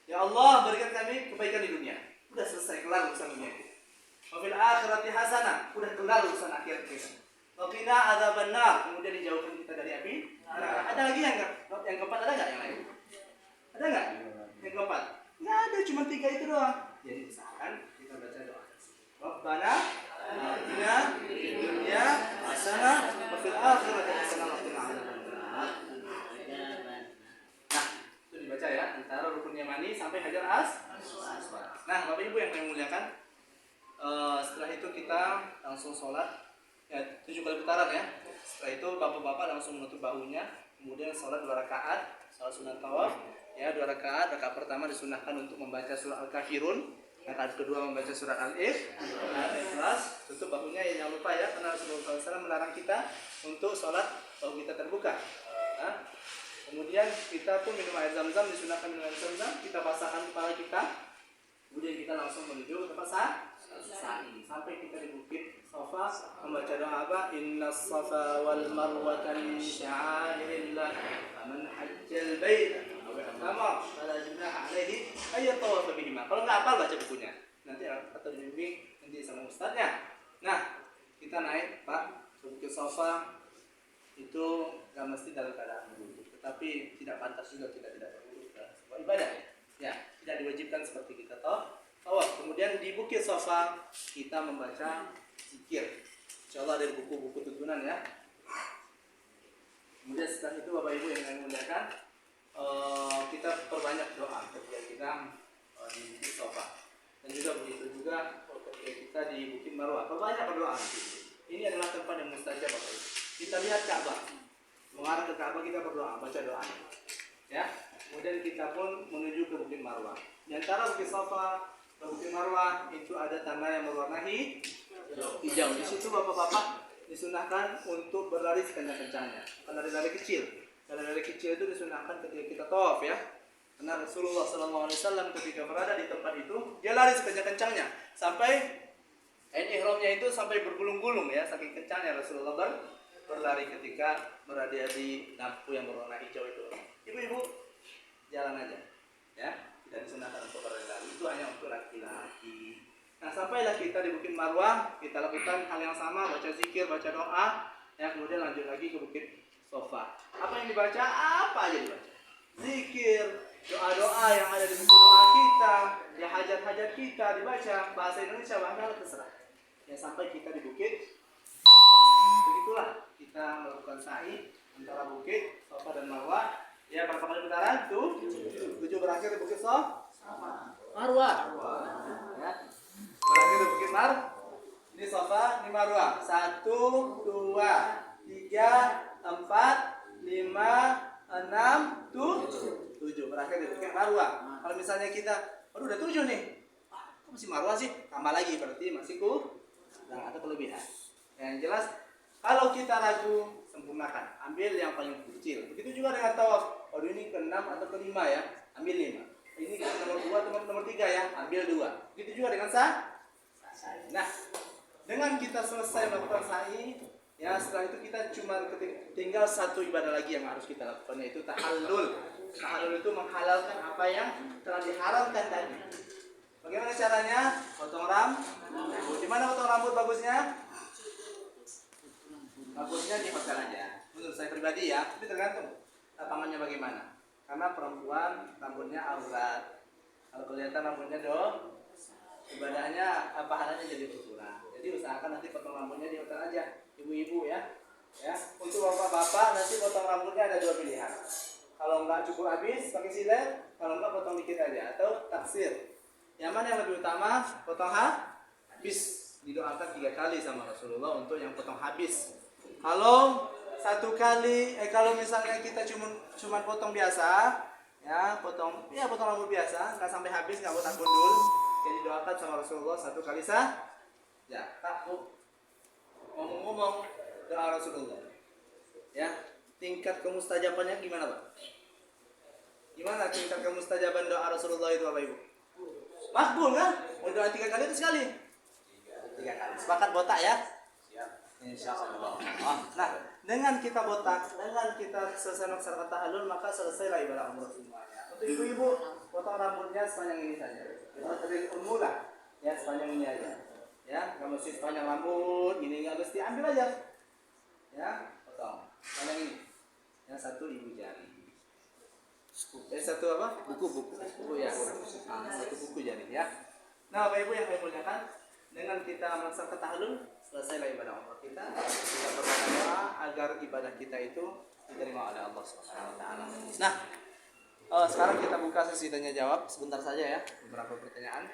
Ya Allah, berikan kami kebaikan di dunia. Udah selesai, kelar urusan dunia itu. Wafil akhirati hasanah, udah kelar urusan akhir kita. Waqina adzabannar, kemudian dijauhkan kita dari api. Ada lagi yang keempat, ada nggak yang lain? Ada nggak? Yang keempat? Nggak ada, cuma 3 itu doang. Jadi usahakan kita baca doa. Rabbana atina fid dunya hasanah sampai Hajar Aswad. Nah, Bapak Ibu yang kami muliakan, setelah itu kita langsung sholat ya 7 kali putaran ya. Setelah itu bapak-bapak langsung menutup bahunya, kemudian sholat 2 rakaat, sholat sunat tawaf ya 2 rakaat. Rakaat pertama disunahkan untuk membaca surah Al-Kafirun, rakaat kedua membaca surat Al-Ikhlas. Tutup bahunya ya, jangan lupa ya, karena Rasulullah SAW melarang kita untuk sholat bahu kita terbuka. Nah, kemudian kita pun minum air zam-zam, disunahkan minum air zam-zam, kita basahkan kepala kita, kemudian kita langsung menuju ke tempat sa'i sampai kita di bukit Safa, membaca doa apa? Innas safa wal marwata min sya'airillah faman hajjal baita aw i'tamara fala junaha alaihi ay yatawafa bihima. Kalau nggak hafal baca bukunya, nanti atau dibimbing nanti sama ustadznya. Nah, kita naik Pak ke bukit Safa itu nggak mesti dalam keadaan wudhu, tetapi tidak pantas juga kita tidak berwudhu sebuah ibadah ya, tidak diwajibkan seperti kita tawaf. Kemudian di bukit Safa kita membaca zikir, insyaallah dari buku-buku tuntunan ya. Kemudian setelah itu Bapak Ibu yang kami muliakan, kita perbanyak doa ketika kita di bukit Safa, dan juga begitu juga ketika kita di bukit Marwah, perbanyak berdoa. Ini adalah tempat yang mustajab Bapak Ibu. Kita lihat Ka'bah, mengarah ke Ka'bah kita berdoa, baca doa ya. Kemudian kita pun menuju ke bukit Marwah. Di antara bukit Safa ke bukit Marwah itu ada tanah yang berwarna hijau. Di situ bapak-bapak disunahkan untuk berlari sekencang-kencangnya. Lari-lari kecil. Lari-lari kecil itu disunahkan ketika kita tawaf ya. Karena Rasulullah SAW ketika berada di tempat itu, dia lari sekencang-kencangnya sampai kain ihramnya itu sampai bergulung-gulung ya, saking kencangnya Rasulullah berlari ketika berada di lampu yang berwarna hijau itu. Ibu-ibu jalan aja ya, tidak disunahkan untuk berlari, itu hanya untuk laki-laki. Nah, sampailah kita di Bukit Marwah, kita lakukan hal yang sama, baca zikir, baca doa ya, kemudian lanjut lagi ke Bukit Safa. Apa yang dibaca? Apa aja dibaca? Zikir, doa-doa yang ada di buku doa kita, ya hajat-hajat kita dibaca, bahasa Indonesia, bahasa terserah ya, sampai kita di Bukit Safa. Begitulah kita melakukan sa'i antara Bukit Safa dan Marwah. Ya, berapa kali putaran? 7 berakhir di Bukit Marwah. Ya. Berakhir di Bukit Ini Safa, ini Marwah. 1, 2, 3, 4, 5, 6, 7. Berakhir di Bukit Marwah. Kalau misalnya kita, aduh udah 7 nih. Kok masih Marwah sih? Tambah lagi, berarti masih kurang atau kelebihan. Yang jelas, kalau kita ragu, sempurnakan, ambil yang paling kecil. Begitu juga dengan tawaf. Oh, ini ke-6 atau ke-5 ya, ambil 5. Ini ke nomor 2 atau nomor 3 ya, ambil 2. Begitu juga dengan sa'i. Nah, dengan kita selesai melakukan sa'i, ya setelah itu kita cuma tinggal satu ibadah lagi yang harus kita lakukan, yaitu tahallul. Tahallul itu menghalalkan apa yang telah diharamkan tadi. Bagaimana caranya? Potong rambut. Di mana potong rambut bagusnya? Bagusnya di hotel aja. Menurut saya pribadi ya, tapi tergantung lapangannya bagaimana. Karena perempuan rambutnya aurat. Kalau kelihatan rambutnya ibadahnya pahalanya jadi berkurang. Jadi usahakan nanti potong rambutnya di hotel aja, ibu-ibu ya. Ya, untuk bapak-bapak nanti potong rambutnya ada 2 pilihan. Kalau enggak cukup habis pakai silet, kalau enggak potong dikit aja atau taksir. Yang mana yang lebih utama? Potong habis. Didoakan 3 kali sama Rasulullah untuk yang potong habis. Kalau 1 kali, kalau misalnya kita cuma potong biasa, ya potong rambut biasa, nggak sampai habis, nggak botak gundul, jadi doakan sama Rasulullah 1 kali ya, takut ngomong-ngomong doa Rasulullah, ya tingkat kemustajabannya gimana Pak? Gimana tingkat kemustajaban doa Rasulullah itu Bapak Ibu? Makbul kan? Mau doa 3 kali itu sekali? 3 kali. Sepakat botak ya? Insyaallah. Nah, dengan kita botak, dengan kita selesai melaksanakan tahallul, maka selesailah ibadah umrah semuanya. Untuk ibu-ibu, potong rambutnya sepanjang ini saja. Kita dari umrah ya, sepanjang ini aja. Ya, nggak mesti sepanjang rambut, gini nggak mesti, ambil aja. Ya, potong. Sepanjang ini. Ya, 1 ibu jari. Satu apa? Buku ya. 1 buku jari ya. Nah, Bapak Ibu yang saya muliakan, dengan kita melaksanakan tahallul, selesailah ibadah umrah kita. Kita berdoa agar ibadah kita itu diterima oleh Allah Subhanahu wa taala. Nah, Sekarang kita buka sesi tanya jawab sebentar saja ya, beberapa pertanyaan.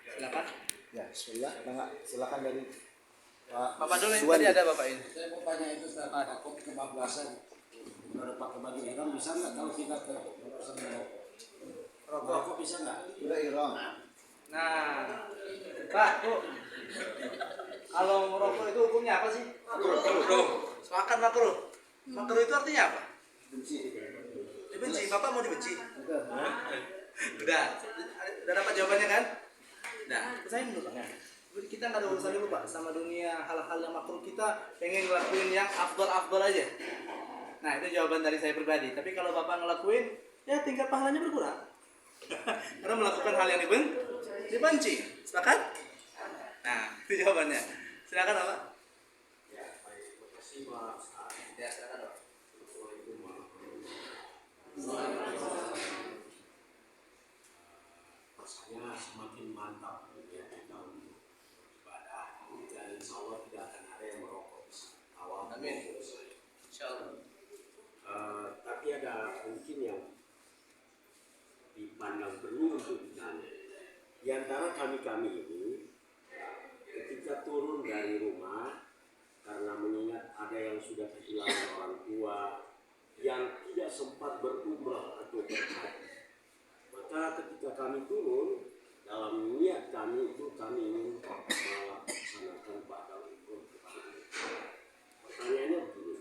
Silakan. Ya, bismillah. Nah, silakan dari Pak Bapak dulu ini Suwandi. tadi ada Bapak ini. Saya mau tanya itu Ustaz, takut kebablasan. Kalau pakai baju ihram bisa nggak kalau kita ke urusan rokok bisa nggak? Sudah ihram. Nah, Pak, Bu. Kalau merokok itu hukumnya apa sih? Makruh. Sepakat makruh. Makruh itu artinya apa? Dibenci. Bapak mau dibenci? Udah dapat jawabannya kan? Nah, saya menurut kita nggak ada urusan dulu Pak sama dunia hal-hal yang makruh, kita pengen ngelakuin yang afdol aja. Nah itu jawaban dari saya pribadi. Tapi kalau Bapak ngelakuin, ya tingkat pahalanya berkurang. Karena melakukan hal yang dibenci. Sepakat? Nah itu jawabannya. Silakan Bapak. Ya, baik. Terima kasih Pak. Ya silakan Bapak. Rasanya semakin mantap ya kita untuk beribadah dan insya Allah tidak akan ada yang merokok awal. Amin. Insyaallah. Tapi ada mungkin yang dipandang perlu untuk ditanya. Di antara kami ini ketika turun dari rumah karena mengingat ada yang sudah kehilangan orang tua yang tidak sempat berumrah atau berhaji, maka ketika kami turun dalam niat kami itu kami ingin melaksanakan badal umroh kepada Allah. Pertanyaannya begini,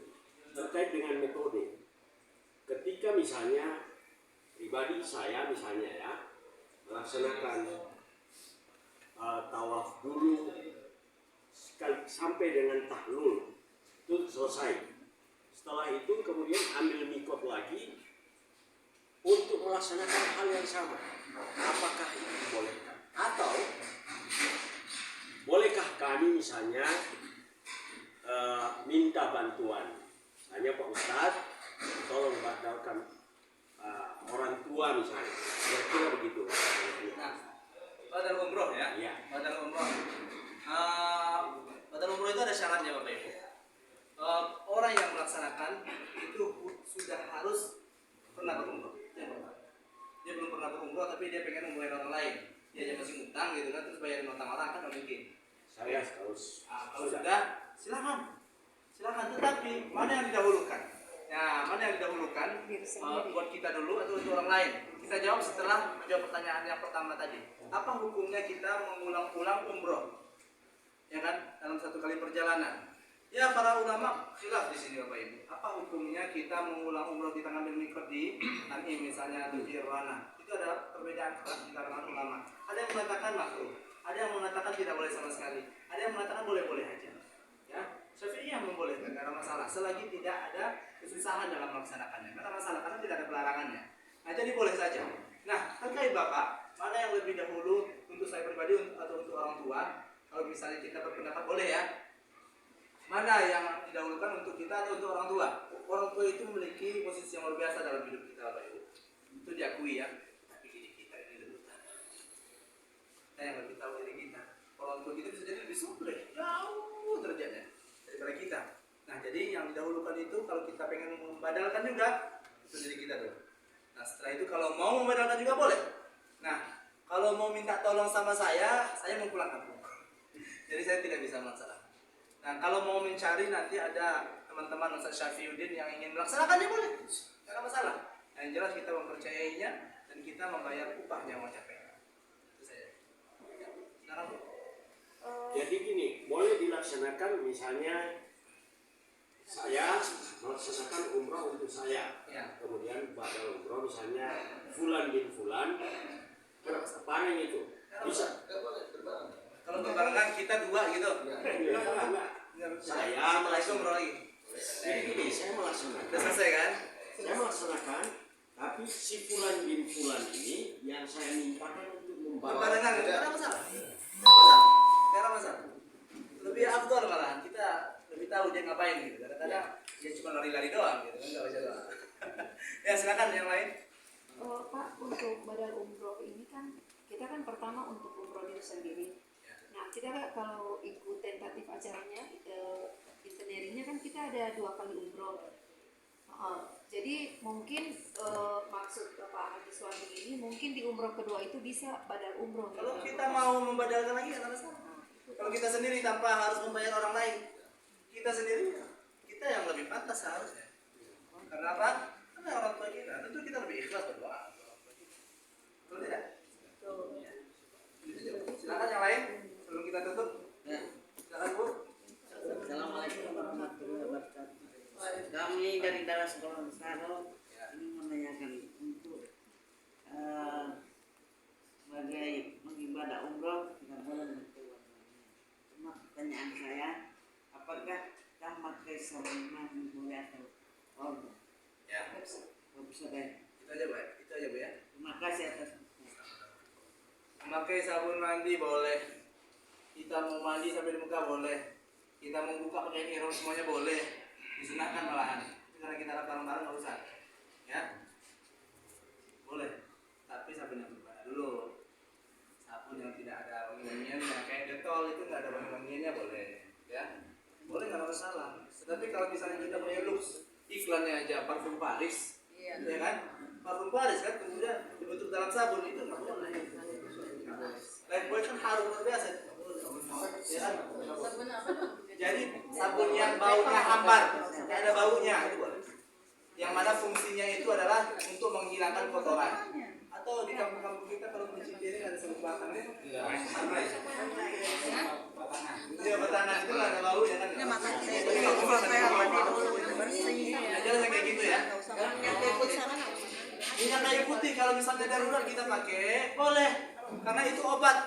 terkait dengan metode. Ketika misalnya pribadi saya misalnya ya melaksanakan tawaf dulu sampai dengan tahlul itu selesai. Setelah itu kemudian ambil mikot lagi untuk melaksanakan hal yang sama. Apakah itu dibolehkan? Atau bolehkah kami misalnya minta bantuan? Hanya Pak Ustadz, tolong batalkan orang tua misalnya. Kira-kira begitu. Nah, badal umroh ya. Iya. Badal umroh. Badal umroh itu ada syaratnya Bapak Ibu. Orang yang melaksanakan itu sudah harus pernah berumroh. Ya, dia belum pernah berumroh tapi dia pengen memulai orang lain. Dia aja masih ngutang gitu kan, terus bayarin utang orang kan nggak mungkin. Saya harus. Kalau sudah silakan. Tetapi mana yang didahulukan? Nah, mana yang didahulukan? Buat kita dulu atau untuk orang lain? Kita jawab setelah menjawab pertanyaan yang pertama tadi. Apa hukumnya kita mengulang-ulang umroh? Ya kan, dalam satu kali perjalanan. Ya para ulama khilaf di sini Bapak Ibu. Apa hukumnya kita mengulang umroh, kita ngambil mikot di Tanim misalnya atau di Irwana? Itu ada perbedaan di kalangan ulama. Ada yang mengatakan makruh, ada yang mengatakan tidak boleh sama sekali, ada yang mengatakan boleh-boleh aja. Ya, Syafi'i yang membolehkan, tidak ada masalah selagi tidak ada kesusahan dalam melaksanakannya. Karena masalah karena tidak ada pelarangannya. Nah jadi boleh saja. Nah terkait Bapak, mana yang lebih dahulu untuk saya pribadi atau untuk orang tua? Kalau misalnya kita berpendapat boleh ya. Mana yang didahulukan untuk kita atau untuk orang tua? Orang tua itu memiliki posisi yang luar biasa dalam hidup kita, Bapak Ibu. Itu diakui ya. Tapi diri kita ini rebutan. Kita yang lebih tahu diri kita. Orang tua kita bisa jadi lebih sulit, jauh derajatnya daripada kita. Nah, jadi yang didahulukan itu kalau kita pengen membadalkan juga itu diri kita dulu. Nah, setelah itu kalau mau membadalkan juga boleh. Nah, kalau mau minta tolong sama saya mau pulang kampung. Jadi saya tidak bisa melaksanakan. Nah, kalau mau mencari nanti ada teman-teman Ustaz Syafiuddin yang ingin melaksanakannya boleh, tidak ada masalah. Yang jelas kita mempercayainya dan kita membayar upahnya mau capek. Itu saja. Ya, silakan Bu. Jadi gini, boleh dilaksanakan misalnya saya melaksanakan umrah untuk saya, Ya. kemudian badal umrah misalnya Fulan bin Fulan, bareng itu bisa. Kalau berbarengan kita dua gitu. Saya Assalamualaikum warahmatullahi. Jadi gini, saya melaksanakan. Udah selesai kan? Saya melaksanakan, tapi si Fulan bin Fulan ini yang saya mintakan untuk membawa. Berbarengan itu tidak ada masalah. Tidak ada masalah. Lebih afdol malahan kita lebih tahu dia ngapain gitu. Kadang-kadang dia cuma lari-lari doang gitu kan, nggak baca doa. Ya silakan yang lain. Pak, untuk badal umroh ini kan kita kan pertama untuk umroh diri sendiri. Nah, kita kalau ikut tentatif acaranya, itinerary-nya kan kita ada 2 kali umroh. Jadi mungkin maksud Bapak Haji Suami ini mungkin di umroh kedua itu bisa badal umroh. Kalau kita mau membadalkan lagi nggak ada masalah. Kalau kita sendiri tanpa harus membayar orang lain, kita sendiri, kita yang lebih pantas harusnya. Karena apa? Karena orang tua kita, tentu kita lebih ikhlas berdoa. Betul tidak? Silakan yang lain sebelum kita tutup. Ya. Silakan Bu. Assalamualaikum warahmatullahi wabarakatuh. Kami dari Darah Sekolah Saro ini menanyakan untuk sebagai mengibadah umroh tidak boleh berkeluar. Cuma pertanyaan saya, apakah memakai sabun mandi boleh atau oh? Ya. Bisa deh. Itu aja Bu. Itu aja Bu ya. Terima kasih atas. Memakai sabun mandi boleh. Kita mau mandi sampai di muka boleh. Kita mau buka pakai ihram semuanya boleh. Disunahkan malahan. Itu karena kita bareng-bareng nggak usah. Ya. Boleh. Tapi sabun yang berbeda dulu. Sabun yang tidak ada wangi-wangiannya kayak Dettol itu nggak ada wangi-wangiannya boleh. Ya. Boleh nggak ada masalah. Tetapi kalau misalnya kita punya lux iklannya aja parfum Paris, ya kan? Parfum Paris kan kemudian dibentuk dalam sabun itu nggak boleh. Lifebuoy kan harum luar biasa. Ya kan? Jadi sabun yang baunya hambar, tidak ada baunya itu boleh. Yang mana fungsinya itu adalah untuk menghilangkan kotoran. Atau di kampung-kampung kita kalau mencuci piring ada sabun batangan. Iya, batangan itu nggak ada baunya kan? Jelas kayak gitu ya. Minyak kayu putih kalau misalnya darurat kita pakai boleh, karena itu obat,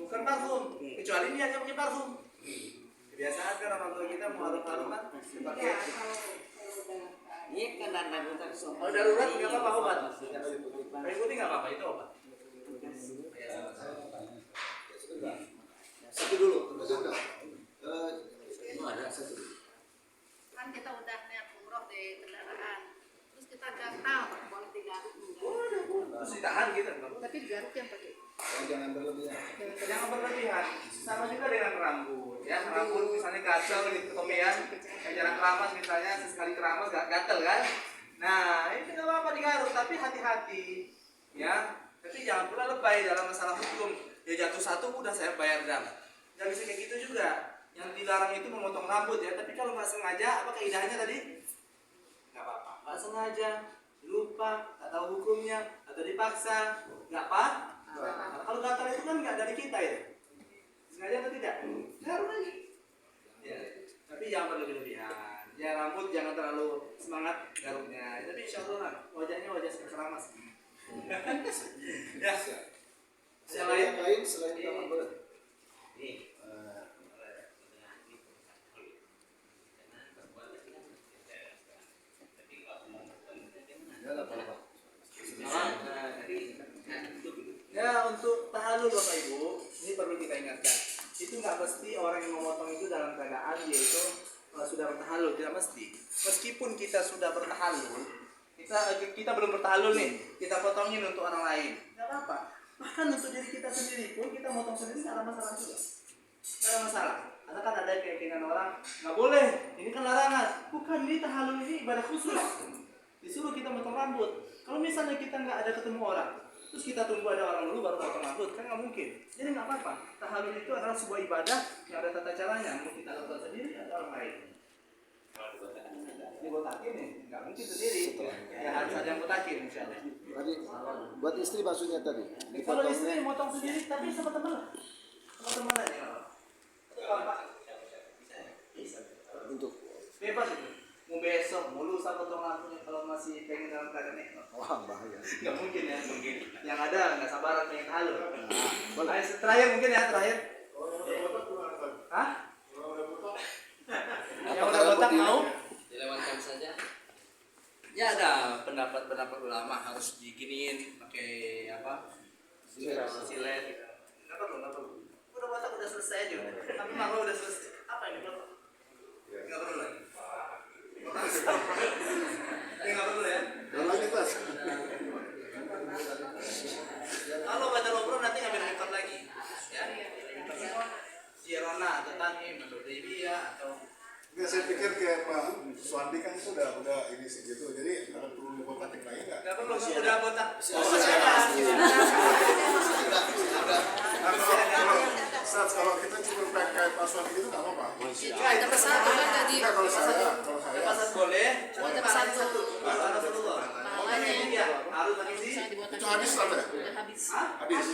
bukan parfum. Kecuali dia yang pakai parfum. Kebiasaan kan orang tua kita mau harum-haruman pakai. Iya kan darurat semua. Kalau darurat nggak apa-apa obat. Kayu putih nggak apa-apa itu obat. Satu dulu, sebentar. Kan kita udah niat umroh di kendaraan, terus kita gatal, boleh digaruk enggak? Terus ditahan gitu. Tapi digaruk yang pakai. Jangan berlebihan. Jangan berlebihan. Sama juga dengan rambut. Ya, rambut misalnya gatel gitu, ketombean, jarang keramas misalnya, sesekali keramas gak gatel kan? Nah, itu nggak apa-apa digaruk, tapi hati-hati. Ya, tapi jangan pula lebay dalam masalah hukum. Ya jatuh satu udah saya bayar dam. Nggak bisa kayak gitu juga. Yang dilarang itu memotong rambut ya, tapi kalau nggak sengaja, apa kaidahnya tadi? Nggak apa-apa. Nggak sengaja, lupa, tak tahu hukumnya, atau dipaksa, nggak apa? Nah, kalau gatal itu kan nggak dari kita ya. Sengaja atau tidak? Garuk lagi. Ya, tapi jangan berlebihan. Ya rambut jangan terlalu semangat garuknya. Tapi insya Allah wajahnya wajah keramas. Ya. Yang lain selain kamar boleh. Ya untuk tahallul Bapak Ibu, ini perlu kita ingatkan. Itu nggak mesti orang yang memotong itu dalam keadaan dia itu sudah bertahallul, tidak mesti. Meskipun kita sudah bertahallul, kita belum bertahallul nih, kita potongin untuk orang lain, nggak apa-apa. Bahkan untuk diri kita sendiri pun kita motong sendiri nggak ada masalah juga. Nggak ada masalah. Karena kan ada keyakinan orang nggak boleh, ini kan larangan. Bukan, ini tahallul ini ibadah khusus. Disuruh kita motong rambut. Kalau misalnya kita nggak ada ketemu orang, terus kita tunggu ada orang dulu baru potong rambut, kan nggak mungkin. Jadi nggak apa-apa. Tahallul itu adalah sebuah ibadah yang ada tata caranya. Mau kita lakukan sendiri atau orang lain. Dibotakin nih, nggak mungkin sendiri. Ya harus ada yang botakin, insya Allah. Tadi buat istri maksudnya tadi. Kalau istri motong sendiri, tapi sama teman, sama teman aja. Untuk Bebas itu. Mau besok, mau lusa potong rambutnya kalau masih pengen dalam keadaan ini. wah bahaya. Nggak mungkin ya, mungkin. Yang ada nggak sabaran pengen tahallul. Boleh. Terakhir mungkin ya, terakhir. Hah? Yang udah botak mau? Dilewatkan saja. Ya ada pendapat ulama harus diginiin pakai apa? Silet. Nggak perlu. Udah botak udah selesai aja. Tapi malu udah selesai. Apa ini perlu? Nggak perlu lagi. Ya nggak perlu ya. Dan lagi Mas. Kalau baca umroh nanti ngambil rekod lagi, ya. Zirona atau Tanim atau Hudaybiyah atau saya pikir kayak Pak Suwandi kan itu udah ini segitu, jadi ada perlu botakin lagi nggak? Nggak perlu, udah botak. Kalau kita cukup kayak Pak Suwandi gitu nggak apa-apa. Nggak, Satu kan tadi. Enggak, kalau saya Pasal boleh, cuma Cuma pasal satu. satu. Pasal satu loh. Iya, harus pakai di. Misalnya dibuat itu habis apa ya? udah habis. Habis,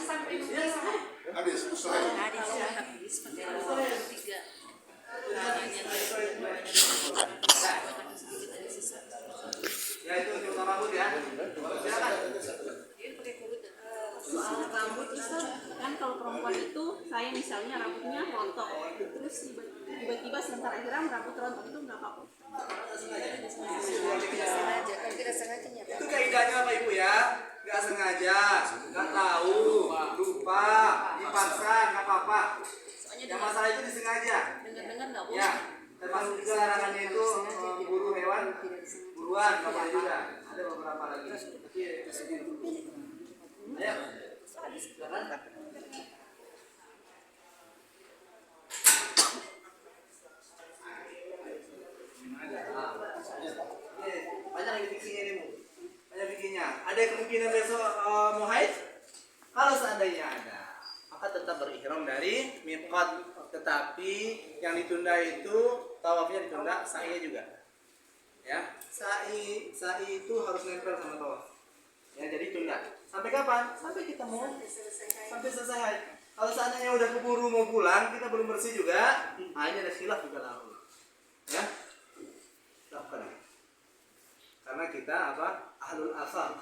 habis, sorry. Kalau udah habis pakai nomor 3. Ya itu untuk rambut ya. Silakan. Soal rambut itu kan kalau perempuan itu saya misalnya rambutnya rontok terus tiba-tiba sebentar akhirnya rambut rontok itu nggak apa-apa. Kalau tidak sengaja ya. Itu kaidahnya Bapak Ibu ya. Nggak sengaja, nggak tahu, lupa, dipaksa, nggak apa-apa. Yang masalah itu disengaja. Dengar-dengar nggak boleh. Ya, termasuk juga larangannya itu buru hewan, buruan, nggak boleh juga. Ada beberapa lagi. Ayo, silakan. Banyak lagi fiksinya ini, Bu. Banyak fiksinya. Ada kemungkinan besok mau haid? Kalau seandainya ada, maka tetap berihram dari miqat. Tetapi yang ditunda itu tawafnya ditunda, sa'inya juga. Ya, sa'i itu harus nempel sama tawaf. Ya, jadi tunda. Sampai kapan? Sampai kita mau sampai selesai haid. Kalau seandainya udah keburu mau pulang, kita belum bersih juga, nah ini ada khilaf juga lah. Ya, silahkan. Karena kita apa? Ahlul afaq.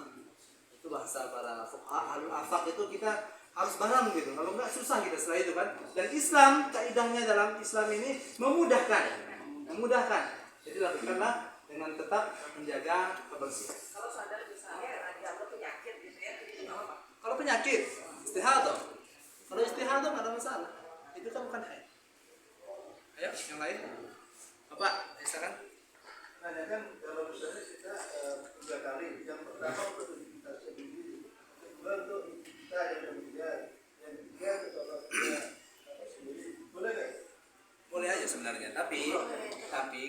Itu bahasa para fuqaha. Ahlul afaq itu kita harus paham gitu. Kalau enggak susah kita setelah itu kan. Dan Islam, kaidahnya dalam Islam ini memudahkan. Jadi lakukanlah dengan tetap menjaga kebersihan. Kalau sadar misalnya ada penyakit gitu ya, itu nggak apa-apa. Kalau penyakit, istihadah. Kalau istihadah nggak ada masalah. Itu kan bukan haid. Ayo, yang lain. Bapak, silakan. Nah, kan kalau misalnya kita 3 kali, yang pertama untuk kita sendiri, kedua untuk kita yang ketiga kalau kita sendiri, boleh nggak? Boleh aja sebenarnya, tapi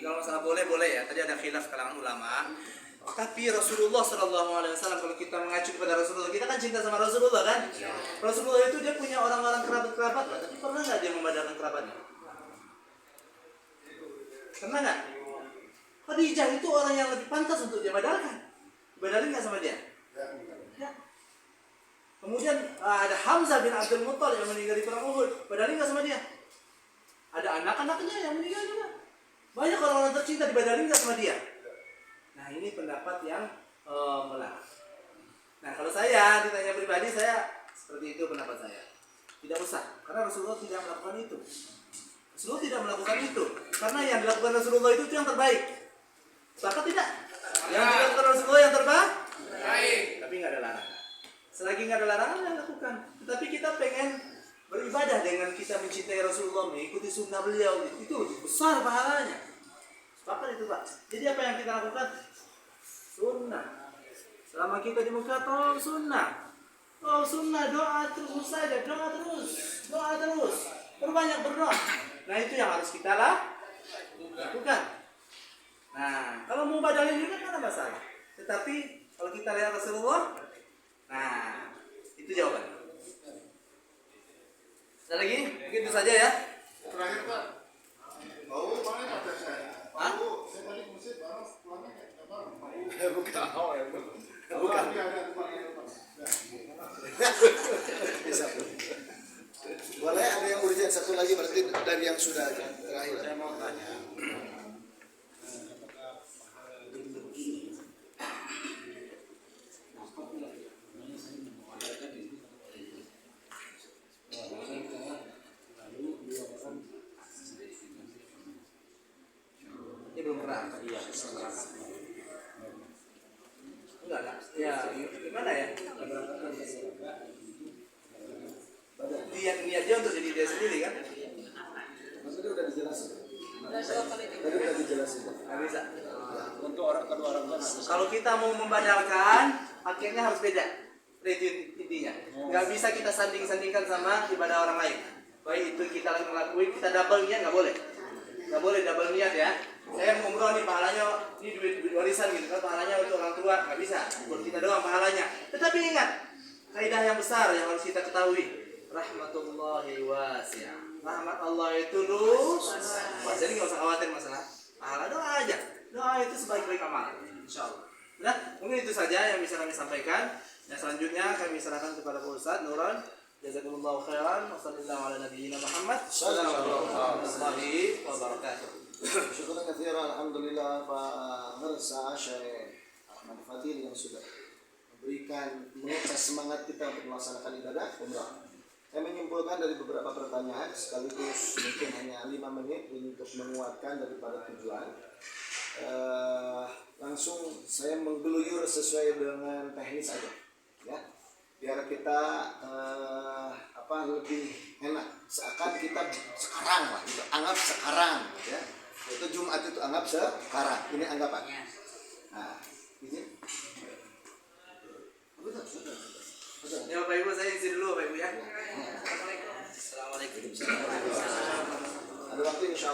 kalau masalah boleh ya. Tadi ada khilaf kalangan ulama. Tapi Rasulullah SAW, kalau kita mengacu kepada Rasulullah, kita kan cinta sama Rasulullah kan? Rasulullah itu dia punya orang-orang kerabat, tapi pernah nggak dia membadalkan kerabatnya? Pernah nggak? Khadijah itu orang yang lebih pantas untuk dia badalkan. Badalin nggak sama dia? Ya. Kemudian ada Hamzah bin Abdul Muttalib yang meninggal di perang Uhud. Badalin nggak sama dia? Ada anak-anaknya yang meninggal juga. Banyak orang-orang tercinta dibadalin nggak sama dia? Nah ini pendapat yang melarang. Nah kalau saya ditanya pribadi, saya seperti itu pendapat saya. Tidak usah, karena Rasulullah tidak melakukan itu. Rasulullah tidak melakukan itu, karena yang dilakukan Rasulullah itu yang terbaik. Sepakat tidak? Yang dilakukan Rasulullah yang terbaik. Tapi nggak ada larangan. Selagi nggak ada larangan, yang lakukan. Tetapi kita pengen beribadah dengan kita mencintai Rasulullah, mengikuti sunnah beliau, itu lebih besar pahalanya. Sepakat itu Pak. Jadi apa yang kita lakukan? Sunnah. Selama kita di Mekah, tolong sunnah. Oh sunnah, doa terus saja, doa terus. Perbanyak berdoa. Nah itu yang harus kita lakukan. Nah kalau mau badalin juga kan ada masalah. Tetapi kalau kita lihat Rasulullah, nah itu jawabannya. Ada lagi? Mungkin itu saja ya. Terakhir Pak, bau mana pacar saya? Hah? Bau, saya balik masjid bareng pulangnya nggak bareng. Bukan. Dia ada tempat. Bisa. Boleh ada yang urgent satu lagi berarti dari yang sudah terakhir. Saya mau tanya, Ini belum pernah. Iya. Enggak lah. Ya gimana ya? Niat dia untuk jadi dia sendiri kan? Maksudnya udah dijelasin. Tadi udah dijelasin. Nggak bisa. Untuk orang kedua orang tua. Kalau kita mau membadalkan, akhirnya harus beda. Itu intinya. Nggak bisa kita sanding-sandingkan sama ibadah orang lain. Baik itu kita lagi ngelakuin, kita double niat nggak boleh. Nggak boleh double niat ya. saya mau umroh nih pahalanya ini duit warisan gitu kan, pahalanya untuk orang tua, nggak bisa buat kita doang pahalanya. Tetapi ingat kaidah yang besar yang harus kita ketahui, rahmatullahi wasi'ah, rahmat Allah itu luas. Jadi nggak usah khawatir masalah pahala, doa aja, doa itu sebaik-baik amal, insyaallah. Nah, mungkin itu saja yang bisa kami sampaikan. Yang selanjutnya kami serahkan kepada Pak Ustadz Nuran. Jazakumullahu khairan. Wassallallahu ala nabiyyina Muhammad. Sallallahu alaihi wabarakatuh. Syukuran katsiran, alhamdulillah Pak Mersa Syekh Ahmad Fadil yang sudah memberikan mengecas semangat kita untuk melaksanakan ibadah umrah. Saya menyimpulkan dari beberapa pertanyaan sekaligus mungkin hanya 5 menit untuk menguatkan daripada tujuan. Langsung saya menggeluyur sesuai dengan teknis aja, ya, biar kita lebih enak. Seakan kita sekarang lah, gitu. Anggap sekarang, ya. Itu Jumat itu anggap sekarang. Ini anggapan. Nah, ini. Ya Bapak Ibu, saya isi dulu Bapak Ibu ya. Assalamualaikum. Ada waktu insya Allah.